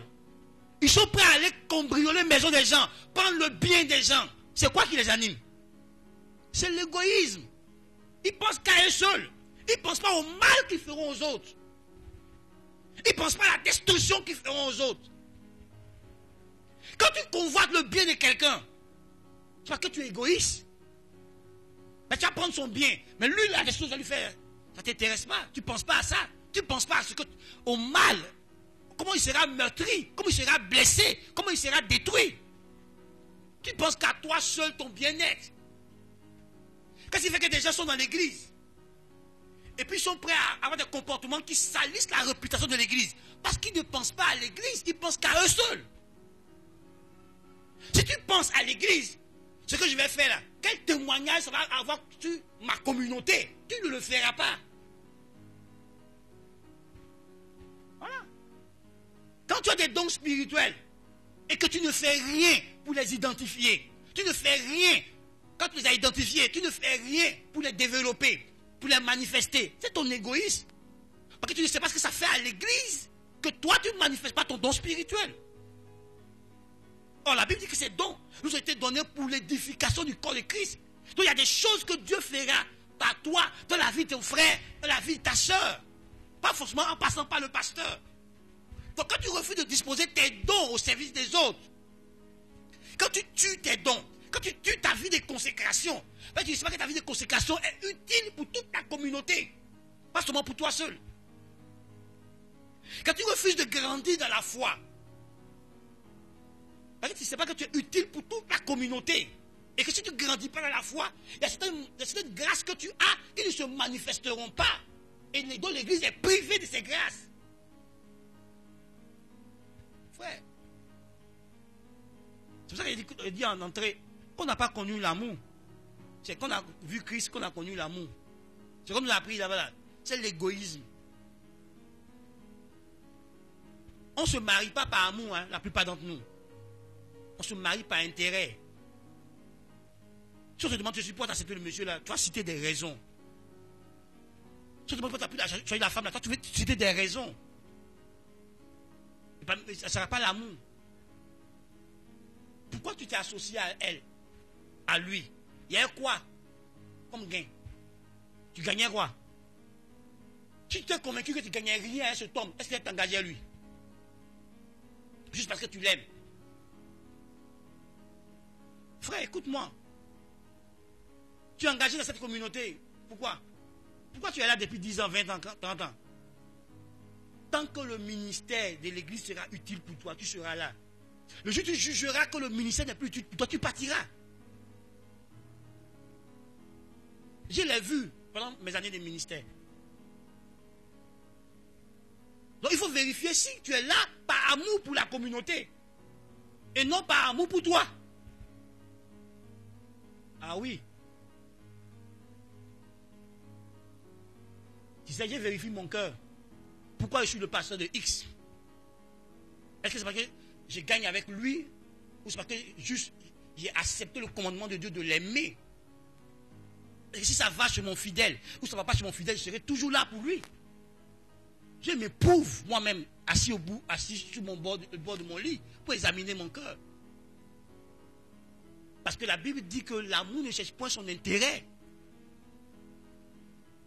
Speaker 1: ils sont prêts à aller cambrioler les maisons des gens, prendre le bien des gens. C'est quoi qui les anime? C'est l'égoïsme. Ils pensent qu'à eux seuls. Ils ne pensent pas au mal qu'ils feront aux autres. Ils ne pensent pas à la destruction qu'ils feront aux autres. Quand tu convoites le bien de quelqu'un, c'est parce que tu es égoïste. Mais tu vas prendre son bien. Mais lui, la destruction, ça lui fait. Ça ne t'intéresse pas. Tu ne penses pas à ça. Tu ne penses pas à au mal. Comment il sera meurtri. Comment il sera blessé. Comment il sera détruit. Tu ne penses qu'à toi seul, ton bien-être. Qu'est-ce qui fait que des gens sont dans l'église? Et puis ils sont prêts à avoir des comportements qui salissent la réputation de l'église. Parce qu'ils ne pensent pas à l'église, ils pensent qu'à eux seuls. Si tu penses à l'église, ce que je vais faire là, quel témoignage ça va avoir sur ma communauté? Tu ne le feras pas. Voilà. Quand tu as des dons spirituels et que tu ne fais rien pour les identifier, tu ne fais rien. Quand tu les as identifiés, tu ne fais rien pour les développer, pour les manifester. C'est ton égoïsme. Parce que tu ne sais pas ce que ça fait à l'église, que toi tu ne manifestes pas ton don spirituel. Or, la Bible dit que ces dons nous ont été donnés pour l'édification du corps de Christ. Donc il y a des choses que Dieu fera par toi, dans la vie de ton frère, dans la vie de ta soeur. Pas forcément en passant par le pasteur. Donc quand tu refuses de disposer tes dons au service des autres, quand tu tues tes dons, quand tu tues ta vie de consécration, tu ne sais pas que ta vie de consécration est utile pour toute ta communauté, pas seulement pour toi seul. Quand tu refuses de grandir dans la foi, tu ne sais pas que tu es utile pour toute la communauté. Et que si tu ne grandis pas dans la foi, il y a certaines grâces que tu as qui ne se manifesteront pas. Et donc l'église est privée de ces grâces. Frère. C'est pour ça qu'il dit en entrée qu'on n'a pas connu l'amour. C'est qu'on a vu Christ qu'on a connu l'amour. C'est comme on a appris là-bas. Là. C'est l'égoïsme. On ne se marie pas par amour, hein, la plupart d'entre nous. On se marie par intérêt. Si on te demande, tu supportes accepter le monsieur là, tu vas citer des raisons. Si on te demande, tu as pu choisir la femme là, toi tu veux citer des raisons. Ça ne sera pas l'amour. Pourquoi tu t'es associé à elle, à lui? Il y a quoi comme gain? Tu gagnais quoi? Si tu t'es convaincu que tu gagnais rien à cet homme, est-ce qu'il va t'engager à lui? Juste parce que tu l'aimes. Frère, écoute-moi. Tu es engagé dans cette communauté. Pourquoi? Pourquoi tu es là depuis 10 ans, 20 ans, 30 ans? Tant que le ministère de l'église sera utile pour toi, tu seras là. Le jour où tu jugeras que le ministère n'est plus utile pour toi, tu partiras. Je l'ai vu pendant mes années de ministère. Donc il faut vérifier si tu es là par amour pour la communauté et non par amour pour toi. Ah oui. Tu sais, j'ai vérifié mon cœur. Pourquoi je suis le pasteur de X? Est-ce que c'est parce que je gagne avec lui ou c'est parce que juste j'ai accepté le commandement de Dieu de l'aimer? Et si ça va chez mon fidèle ou ça ne va pas chez mon fidèle, je serai toujours là pour lui. Je m'éprouve moi-même assis sur le bord de mon lit pour examiner mon cœur. Parce que la Bible dit que l'amour ne cherche point son intérêt.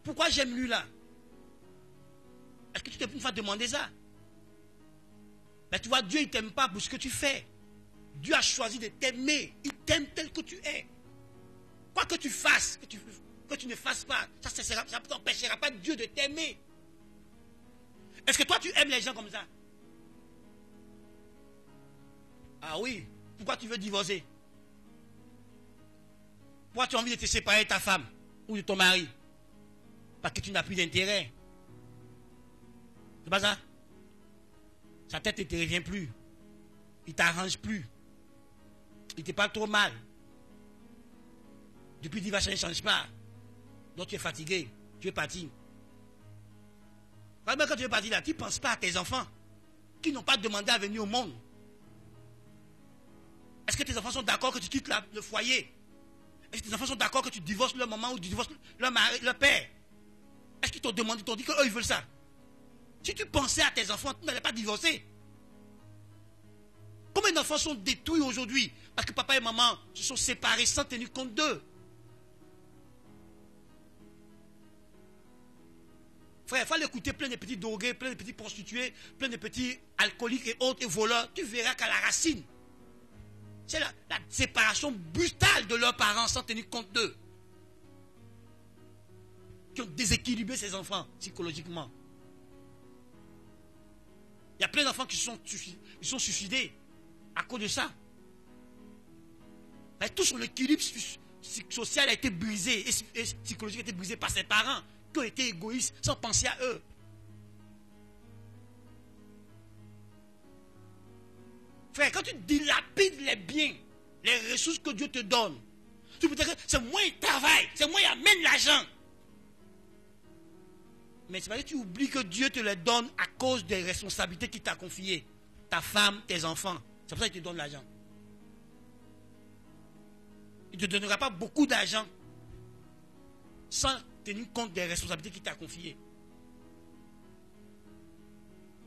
Speaker 1: Pourquoi j'aime lui là? Est-ce que tu t'es une fois demandé ça? Mais tu vois, Dieu il ne t'aime pas pour ce que tu fais. Dieu a choisi de t'aimer. Il t'aime tel que tu es. Quoi que tu fasses, que tu ne fasses pas, ça ne t'empêchera pas Dieu de t'aimer. Est-ce que toi tu aimes les gens comme ça? Ah oui. Pourquoi tu veux divorcer? Pourquoi tu as envie de te séparer de ta femme ou de ton mari? Parce que tu n'as plus d'intérêt. C'est pas ça? Sa tête ne te revient plus. Il ne t'arrange plus. Il te parle trop mal. Depuis qu'il ne change pas. Donc tu es fatigué. Tu es parti. Quand tu es parti là, tu ne penses pas à tes enfants qui n'ont pas demandé à venir au monde. Est-ce que tes enfants sont d'accord que tu quittes le foyer? Est-ce que tes enfants sont d'accord que tu divorces leur maman ou tu divorces leur mari, leur père? Est-ce qu'ils t'ont demandé, ils t'ont dit qu'eux ils veulent ça? Si tu pensais à tes enfants, tu n'allais pas divorcer. Combien d'enfants sont détruits aujourd'hui parce que papa et maman se sont séparés sans tenir compte d'eux? Frère, il faut l'écouter plein de petits drogués, plein de petits prostituées, plein de petits alcooliques et autres et voleurs. Tu verras qu'à la racine, c'est la séparation brutale de leurs parents sans tenir compte d'eux. Qui ont déséquilibré ces enfants psychologiquement. Il y a plein d'enfants qui sont suicidés à cause de ça. Mais tout son équilibre social a été brisé et psychologique a été brisé par ses parents qui ont été égoïstes sans penser à eux. Frère, quand tu dilapides les biens, les ressources que Dieu te donne, tu peux dire que c'est moi qui travaille, c'est moi qui amène l'argent. Mais c'est parce que tu oublies que Dieu te les donne à cause des responsabilités qu'il t'a confiées. Ta femme, tes enfants. C'est pour ça qu'il te donne l'argent. Il ne te donnera pas beaucoup d'argent sans tenir compte des responsabilités qu'il t'a confiées.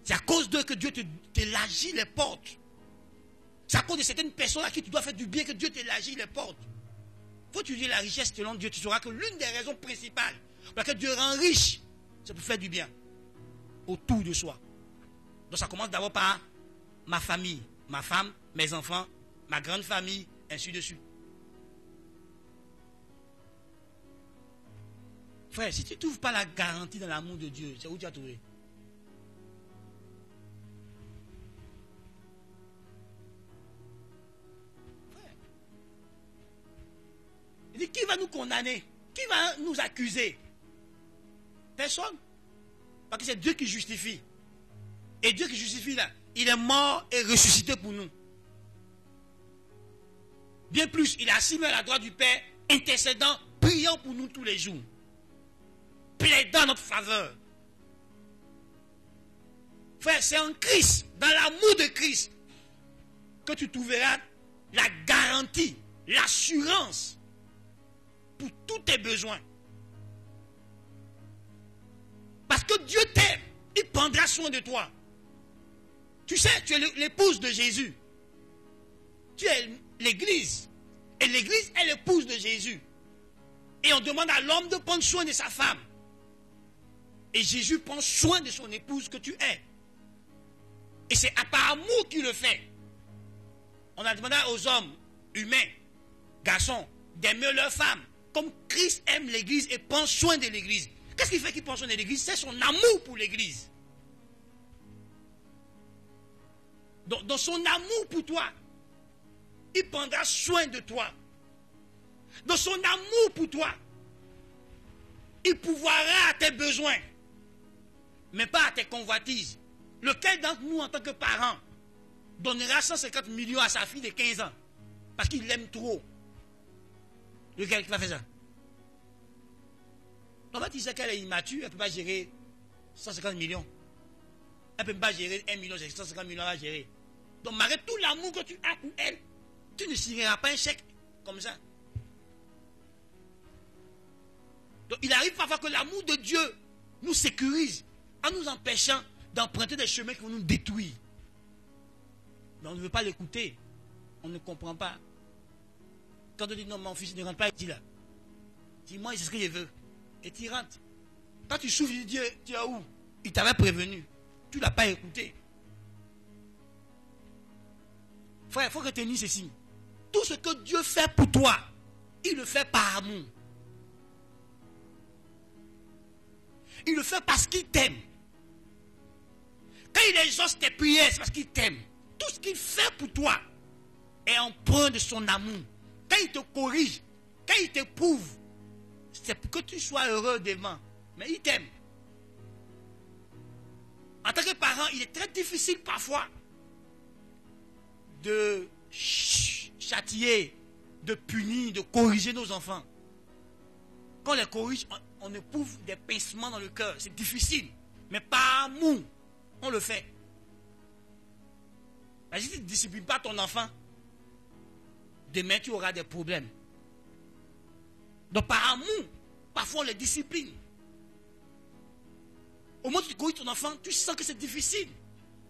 Speaker 1: C'est à cause d'eux que Dieu t'élargit les portes. C'est à cause de certaines personnes à qui tu dois faire du bien que Dieu t'élargit les portes. Il faut étudier la richesse selon Dieu. Tu sauras que l'une des raisons principales pour laquelle Dieu rend riche, c'est pour faire du bien autour de soi. Donc ça commence d'abord par ma famille, ma femme, mes enfants, ma grande famille, ainsi de suite. Frère, si tu ne trouves pas la garantie dans l'amour de Dieu, c'est où tu as trouvé? Frère. Il dit, qui va nous condamner? Qui va nous accuser? Personne. Parce que c'est Dieu qui justifie. Et Dieu qui justifie là, il est mort et ressuscité pour nous. Bien plus, il est assis à la droite du Père, intercédant, priant pour nous tous les jours. plaidant en notre faveur. Frère, c'est en Christ, dans l'amour de Christ, que tu trouveras la garantie, l'assurance pour tous tes besoins. Parce que Dieu t'aime, il prendra soin de toi. Tu sais, tu es l'épouse de Jésus. Tu es l'église. Et l'église est l'épouse de Jésus. Et on demande à l'homme de prendre soin de sa femme. Et Jésus prend soin de son épouse que tu es. Et c'est par amour qu'il le fait. On a demandé aux hommes humains, garçons, d'aimer leur femme. Comme Christ aime l'église et prend soin de l'église. Qu'est-ce qui fait qu'il prend soin de l'église? C'est son amour pour l'église. Dans son amour pour toi, il prendra soin de toi. Dans son amour pour toi, il pourvoira à tes besoins, mais pas à tes convoitises. Lequel d'entre nous, en tant que parents, donnera 150 millions à sa fille de 15 ans parce qu'il l'aime trop? Lequel qui va faire ça? Comment tu sais qu'elle est immature, elle ne peut pas gérer 150 millions. Elle ne peut pas gérer 1 million, 150 millions à gérer. Donc, malgré tout l'amour que tu as pour elle, tu ne signeras pas un chèque comme ça. Donc, il arrive parfois que l'amour de Dieu nous sécurise en nous empêchant d'emprunter des chemins qui vont nous détruire. Mais on ne veut pas l'écouter. On ne comprend pas. Quand on dit non, mon fils ne rentre pas, il dit là. Dis-moi, c'est ce que je veux. Et tu rentres. Quand tu souffres, il dit, tu es où? Il t'avait prévenu. Tu ne l'as pas écouté. Frère, il faut retenir ceci. Tout ce que Dieu fait pour toi, il le fait par amour. Il le fait parce qu'il t'aime. Quand il exauce tes prières, c'est parce qu'il t'aime. Tout ce qu'il fait pour toi est empreint de son amour. Quand il te corrige, quand il t'éprouve, c'est pour que tu sois heureux devant. Mais il t'aime. En tant que parent, il est très difficile parfois de châtier, de punir, de corriger nos enfants. Quand on les corrige, on éprouve des pincements dans le cœur. C'est difficile. Mais par amour, on le fait. Mais si tu ne disciplines pas ton enfant, demain tu auras des problèmes. Donc par amour, parfois on les discipline. Au moment où tu corriges ton enfant, tu sens que c'est difficile.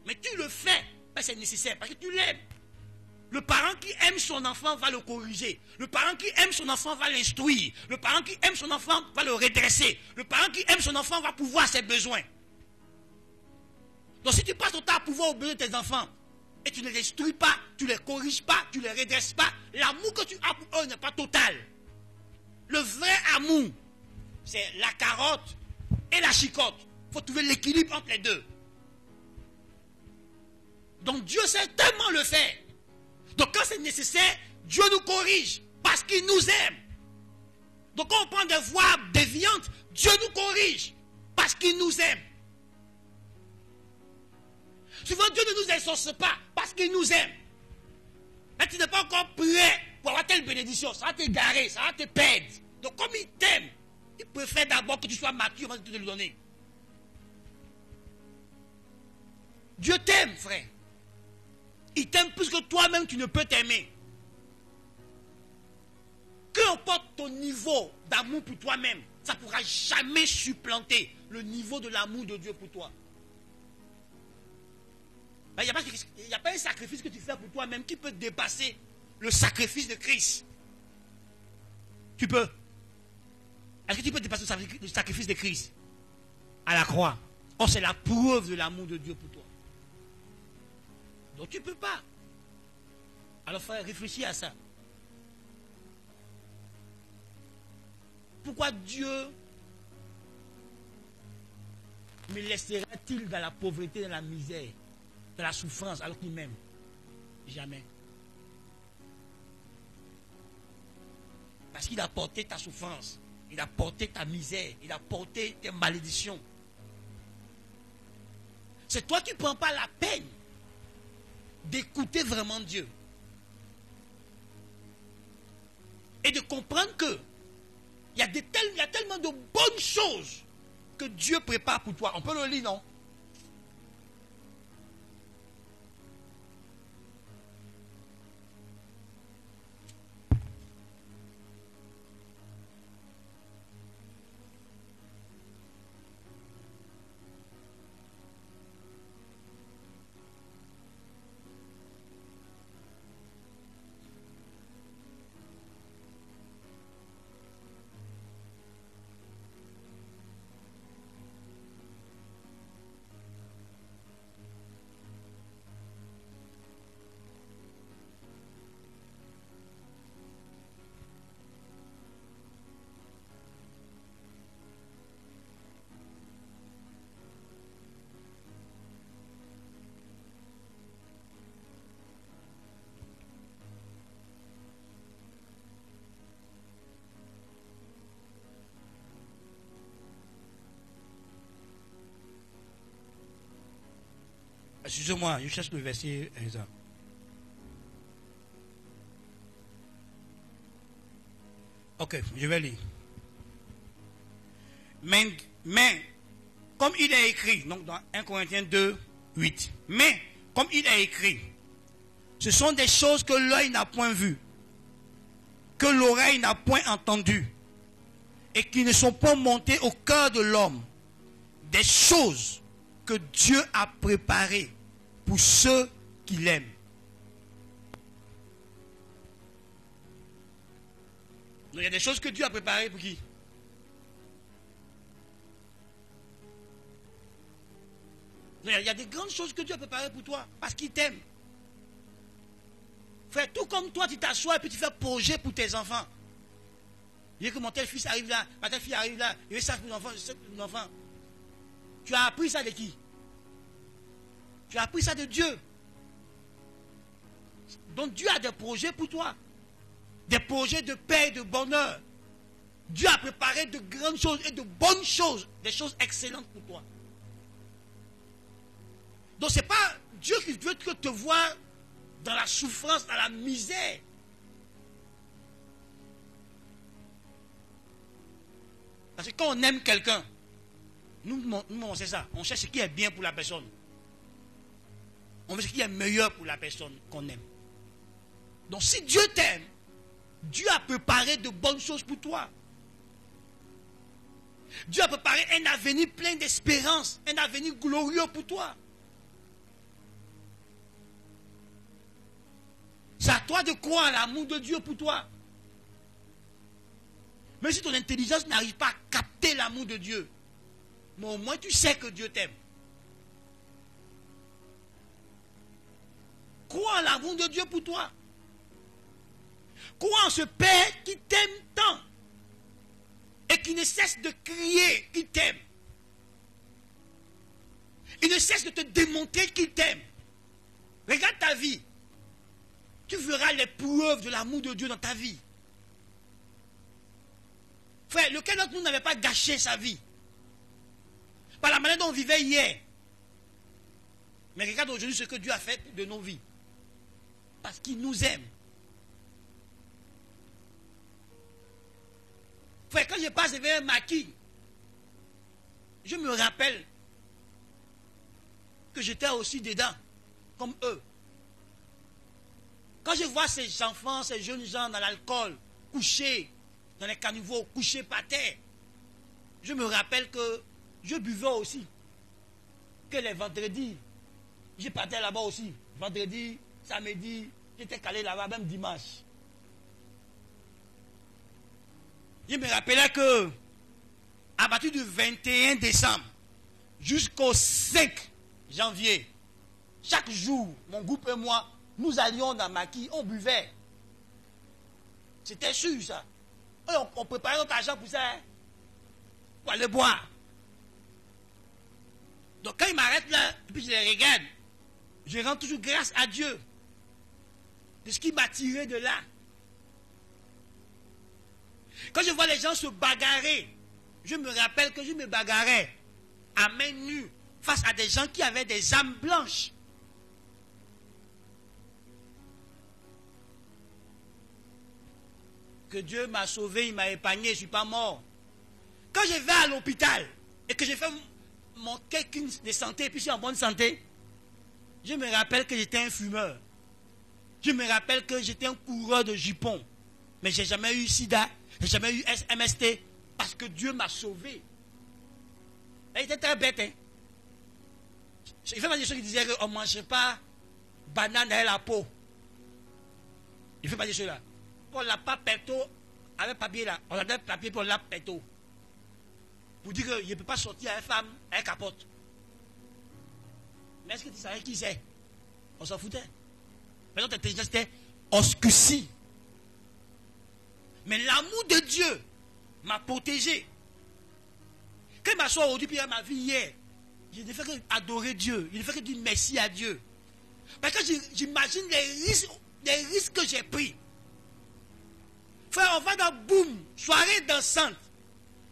Speaker 1: Mais tu le fais parce que c'est nécessaire, parce que tu l'aimes. Le parent qui aime son enfant va le corriger. Le parent qui aime son enfant va l'instruire. Le parent qui aime son enfant va le redresser. Le parent qui aime son enfant va pouvoir ses besoins. Donc si tu passes ton temps à pouvoir aux besoins de tes enfants et tu ne les instruis pas, tu ne les corriges pas, tu ne les redresses pas, l'amour que tu as pour eux n'est pas total. Le vrai amour, c'est la carotte et la chicotte. Il faut trouver l'équilibre entre les deux. Donc Dieu sait tellement le faire. Donc quand c'est nécessaire, Dieu nous corrige parce qu'il nous aime. Donc quand on prend des voies déviantes, Dieu nous corrige parce qu'il nous aime. Souvent Dieu ne nous exauce pas parce qu'il nous aime. Mais tu n'es pas encore prêt pour avoir telle bénédiction. Ça va t'égarer, ça va te perdre. Donc comme il t'aime, il préfère d'abord que tu sois mature avant de te le donner. Dieu t'aime, frère. Il t'aime plus que toi-même tu ne peux t'aimer. Peu importe ton niveau d'amour pour toi-même, ça ne pourra jamais supplanter le niveau de l'amour de Dieu pour toi. Il n'y a pas un sacrifice que tu fais pour toi-même qui peut dépasser le sacrifice de Christ. Tu peux. Est-ce que tu peux dépasser le sacrifice de Christ à la croix? Oh, c'est la preuve de l'amour de Dieu pour toi. Donc tu ne peux pas. Alors frère, réfléchis à ça. Pourquoi Dieu me laissera-t-il dans la pauvreté, dans la misère, dans la souffrance alors qu'il m'aime? Jamais. Parce qu'il a porté ta souffrance, il a porté ta misère, il a porté tes malédictions. C'est toi qui ne prends pas la peine d'écouter vraiment Dieu. Et de comprendre que il y a tellement de bonnes choses que Dieu prépare pour toi. On peut le lire, non? Excusez-moi, je cherche le verset exact. Ok, je vais lire. Mais, comme il est écrit, donc dans 1 Corinthiens 2, 8, mais, comme il est écrit, ce sont des choses que l'œil n'a point vues, que l'oreille n'a point entendues, et qui ne sont pas montées au cœur de l'homme, des choses que Dieu a préparées pour ceux qui l'aiment. Donc, il y a des choses que Dieu a préparées pour qui? Donc, il y a des grandes choses que Dieu a préparées pour toi, parce qu'il t'aime. Frère, tout comme toi, tu t'assois et puis tu fais projet pour tes enfants. Il y a que mon tel fils arrive là, ma telle fille arrive là, il y a ça pour nos enfants. Tu as appris ça de qui? Tu as appris ça de Dieu. Donc Dieu a des projets pour toi. Des projets de paix et de bonheur. Dieu a préparé de grandes choses et de bonnes choses. Des choses excellentes pour toi. Donc ce n'est pas Dieu qui veut que te voir dans la souffrance, dans la misère. Parce que quand on aime quelqu'un, nous on sait ça. On cherche ce qui est bien pour la personne. On veut ce qui est meilleur pour la personne qu'on aime. Donc si Dieu t'aime, Dieu a préparé de bonnes choses pour toi. Dieu a préparé un avenir plein d'espérance, un avenir glorieux pour toi. C'est à toi de croire à l'amour de Dieu pour toi. Même si ton intelligence n'arrive pas à capter l'amour de Dieu, mais au moins tu sais que Dieu t'aime. Crois en l'amour de Dieu pour toi. Crois en ce Père qui t'aime tant et qui ne cesse de crier qu'il t'aime. Il ne cesse de te démontrer qu'il t'aime. Regarde ta vie. Tu verras les preuves de l'amour de Dieu dans ta vie. Frère, lequel d'entre nous n'avait pas gâché sa vie par la manière dont on vivait hier? Mais regarde aujourd'hui ce que Dieu a fait de nos vies. Parce qu'il nous aime. Frère, quand je passe devant un maquis, je me rappelle que j'étais aussi dedans, comme eux. Quand je vois ces enfants, ces jeunes gens dans l'alcool, couchés dans les caniveaux, couchés par terre, je me rappelle que je buvais aussi. Que les vendredis, je partais là-bas aussi. Vendredi, samedi, j'étais calé là-bas, même dimanche. Je me rappelais que à partir du 21 décembre jusqu'au 5 janvier, chaque jour, mon groupe et moi, nous allions dans Maquis, on buvait. C'était sûr ça. On préparait notre argent pour ça, hein, pour aller boire. Donc quand il m'arrête là, et puis je les regarde, je rends toujours grâce à Dieu de ce qui m'a tiré de là. Quand je vois les gens se bagarrer, je me rappelle que je me bagarrais à main nue face à des gens qui avaient des âmes blanches. Que Dieu m'a sauvé, il m'a épargné, je ne suis pas mort. Quand je vais à l'hôpital, et que j'ai fait mon calcul de santé et puis je suis en bonne santé, je me rappelle que j'étais un fumeur. Je me rappelle que j'étais un coureur de jupons. Mais je n'ai jamais eu sida, je n'ai jamais eu MST parce que Dieu m'a sauvé. Il était très bête. Hein? Il fait mal des choses qui disaient qu'on ne mangeait pas banane avec la peau. Il fait pas des choses là. On l'a pas péto avec papier là. On a donné papier pour la péto. Pour dire qu'il ne peut pas sortir avec une femme avec capote. Mais est-ce que tu savais qui c'est? On s'en foutait. Mais notre intelligence était obscurcie. Mais l'amour de Dieu m'a protégé. Quand il m'assoit aujourd'hui, puis ma vie hier, je ne fais que adorer Dieu. Je ne fais que dire merci à Dieu. Parce que j'imagine les risques que j'ai pris. Frère, on va dans boum, soirée dansante.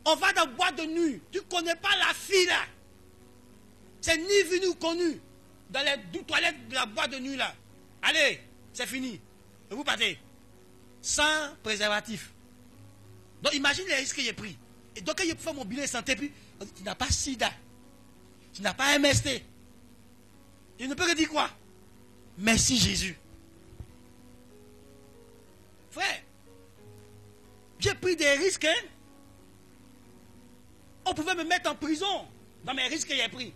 Speaker 1: On va dans boîte de nuit. Tu ne connais pas la fille là. C'est ni vu ni connu. Dans les toilettes de la boîte de nuit là. Allez, c'est fini. Et vous partez. Sans préservatif. Donc imagine les risques que j'ai pris. Et donc quand j'ai fait mon bilan de santé, puis tu n'as pas sida. Tu n'as pas MST. Je ne peux que dire quoi? Merci Jésus. Frère, j'ai pris des risques. Hein? On pouvait me mettre en prison dans mes risques que j'ai pris.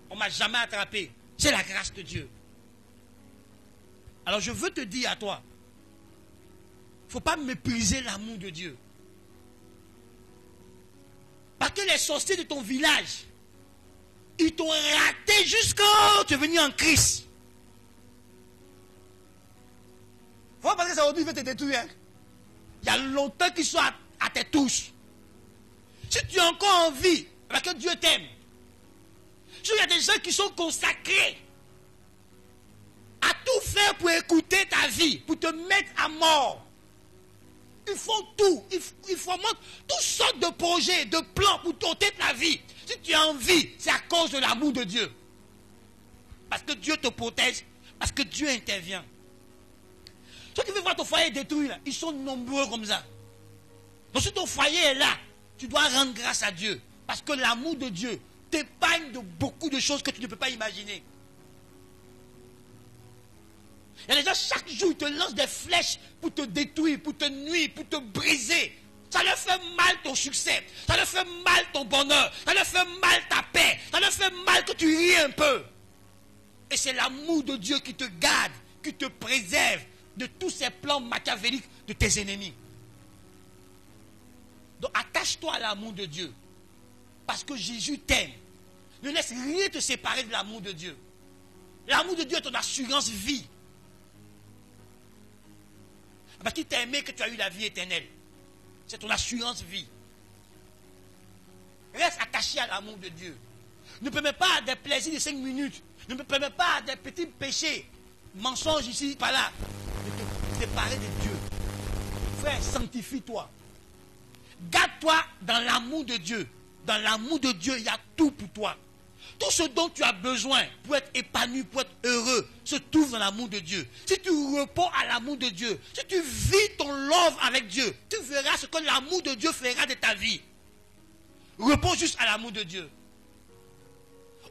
Speaker 1: On ne m'a jamais attrapé. C'est la grâce de Dieu. Alors je veux te dire à toi, il ne faut pas mépriser l'amour de Dieu. Parce que les sorciers de ton village, ils t'ont raté jusqu'à tu es venu en Christ. Il faut pas penser que ça aujourd'hui veut te détruire. Hein? Il y a longtemps qu'ils sont à tes touches. Si tu es encore en vie, parce que Dieu t'aime. Si il y a des gens qui sont consacrés à tout faire pour écouter ta vie, pour te mettre à mort. Ils font tout. Ils font toutes sortes de projets, de plans pour t'ôter ta vie. Si tu es en vie, c'est à cause de l'amour de Dieu. Parce que Dieu te protège, parce que Dieu intervient. Ceux qui veulent voir ton foyer détruit, là, ils sont nombreux comme ça. Donc si ton foyer est là, tu dois rendre grâce à Dieu. Parce que l'amour de Dieu t'épargne de beaucoup de choses que tu ne peux pas imaginer. Il y a des gens, chaque jour, ils te lancent des flèches pour te détruire, pour te nuire, pour te briser. Ça leur fait mal ton succès. Ça leur fait mal ton bonheur. Ça leur fait mal ta paix. Ça leur fait mal que tu ris un peu. Et c'est l'amour de Dieu qui te garde, qui te préserve de tous ces plans machiavéliques de tes ennemis. Donc attache-toi à l'amour de Dieu. Parce que Jésus t'aime. Ne laisse rien te séparer de l'amour de Dieu. L'amour de Dieu est ton assurance vie. Parce qu'il t'a aimé que tu as eu la vie éternelle. C'est ton assurance vie. Reste attaché à l'amour de Dieu. Ne permets pas à des plaisirs de 5 minutes. Ne me permets pas à des petits péchés, mensonges ici, par là, de te séparer de Dieu. Frère, sanctifie-toi. Garde-toi dans l'amour de Dieu. Dans l'amour de Dieu, il y a tout pour toi. Tout ce dont tu as besoin pour être épanoui, pour être heureux, se trouve dans l'amour de Dieu. Si tu réponds à l'amour de Dieu, si tu vis ton love avec Dieu, tu verras ce que l'amour de Dieu fera de ta vie. Réponds juste à l'amour de Dieu.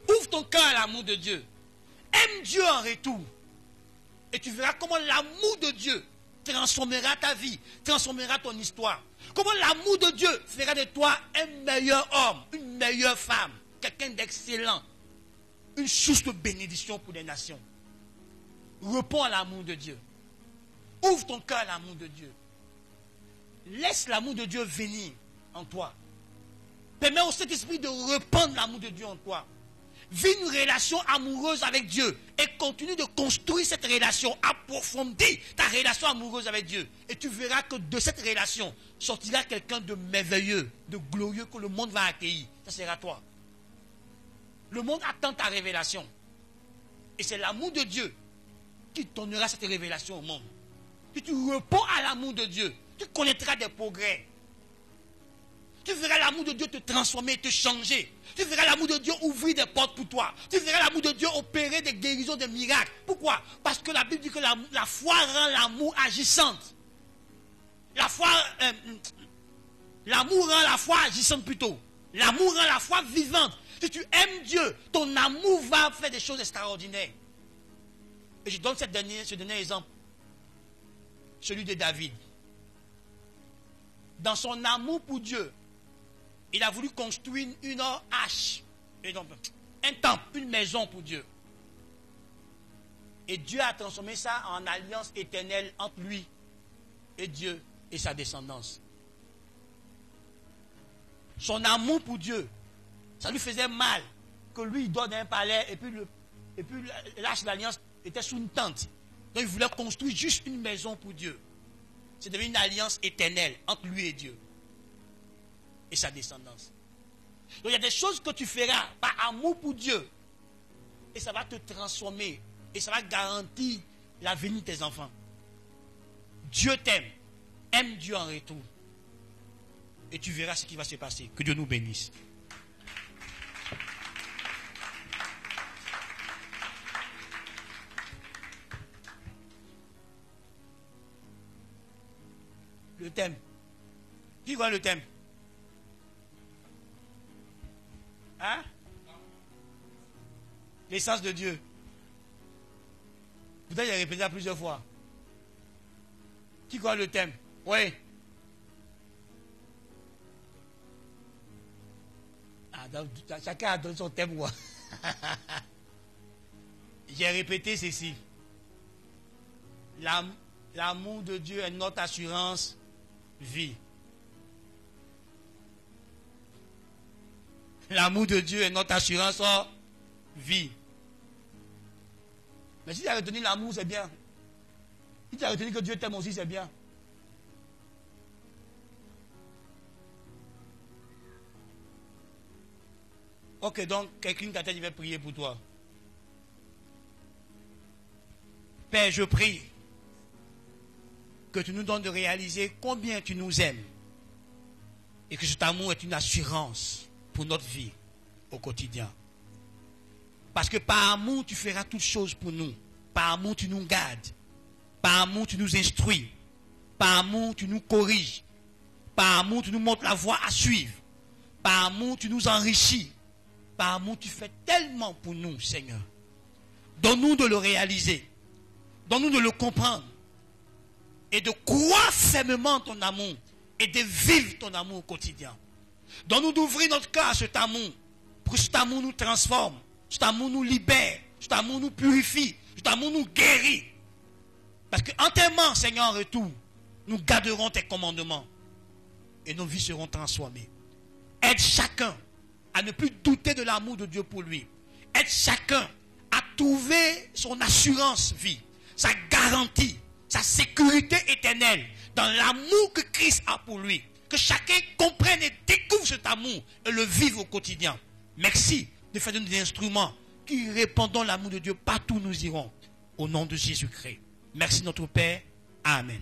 Speaker 1: Ouvre ton cœur à l'amour de Dieu. Aime Dieu en retour. Et tu verras comment l'amour de Dieu transformera ta vie, transformera ton histoire. Comment l'amour de Dieu fera de toi un meilleur homme, une meilleure femme, quelqu'un d'excellent, une source de bénédiction pour les nations. Réponds à l'amour de Dieu. Ouvre ton cœur à l'amour de Dieu. Laisse l'amour de Dieu venir en toi. Permets au Saint-Esprit de répandre l'amour de Dieu en toi. Vis une relation amoureuse avec Dieu et continue de construire cette relation. Approfondis ta relation amoureuse avec Dieu. Et tu verras que de cette relation sortira quelqu'un de merveilleux, de glorieux que le monde va accueillir. Ça sera toi. Le monde attend ta révélation. Et c'est l'amour de Dieu qui donnera cette révélation au monde. Si tu réponds à l'amour de Dieu, tu connaîtras des progrès. Tu verras l'amour de Dieu te transformer, te changer. Tu verras l'amour de Dieu ouvrir des portes pour toi. Tu verras l'amour de Dieu opérer des guérisons, des miracles. Pourquoi? Parce que la Bible dit que la foi rend l'amour agissante. L'amour rend la foi agissante plutôt. L'amour rend la foi vivante. Si tu aimes Dieu, ton amour va faire des choses extraordinaires. Et je donne ce dernier exemple. Celui de David. Dans son amour pour Dieu, il a voulu construire une hache, un temple, une maison pour Dieu. Et Dieu a transformé ça en alliance éternelle entre lui et Dieu et sa descendance. Son amour pour Dieu, ça lui faisait mal que lui il dort dans un palais et puis l'arche de l'alliance était sous une tente. Donc il voulait construire juste une maison pour Dieu. C'est devenu une alliance éternelle entre lui et Dieu et sa descendance. Donc il y a des choses que tu feras par amour pour Dieu et ça va te transformer et ça va garantir l'avenir de tes enfants. Dieu t'aime. Aime Dieu en retour. Et tu verras ce qui va se passer. Que Dieu nous bénisse. Le thème. Qui voit le thème? Hein? L'essence de Dieu. Vous avez répété ça plusieurs fois. Qui voit le thème? Oui. Ah, donc, chacun a donné son thème. J'ai répété ceci. L'amour de Dieu est notre assurance vie. L'amour de Dieu est notre assurance vie. Mais si tu as retenu l'amour, c'est bien. Si tu as retenu que Dieu t'aime aussi, c'est bien. Ok, donc, quelqu'un qui a dit, il va prier pour toi. Père, je prie que tu nous donnes de réaliser combien tu nous aimes et que cet amour est une assurance pour notre vie au quotidien. Parce que par amour, tu feras toutes choses pour nous. Par amour, tu nous gardes. Par amour, tu nous instruis. Par amour, tu nous corriges. Par amour, tu nous montres la voie à suivre. Par amour, tu nous enrichis. Par amour, tu fais tellement pour nous, Seigneur. Donne-nous de le réaliser. Donne-nous de le comprendre. Et de croire fermement ton amour. Et de vivre ton amour au quotidien. Donne-nous d'ouvrir notre cœur à cet amour. Pour que cet amour nous transforme. Cet amour nous libère. Cet amour nous purifie. Cet amour nous guérit. Parce qu'en t'aimant, Seigneur, en retour, nous garderons tes commandements. Et nos vies seront transformées. Aide chacun à ne plus douter de l'amour de Dieu pour lui. Aide chacun à trouver son assurance vie, sa garantie, sa sécurité éternelle dans l'amour que Christ a pour lui. Que chacun comprenne et découvre cet amour et le vive au quotidien. Merci de faire de nous des instruments qui répandons l'amour de Dieu partout où nous irons. Au nom de Jésus-Christ. Merci notre Père. Amen.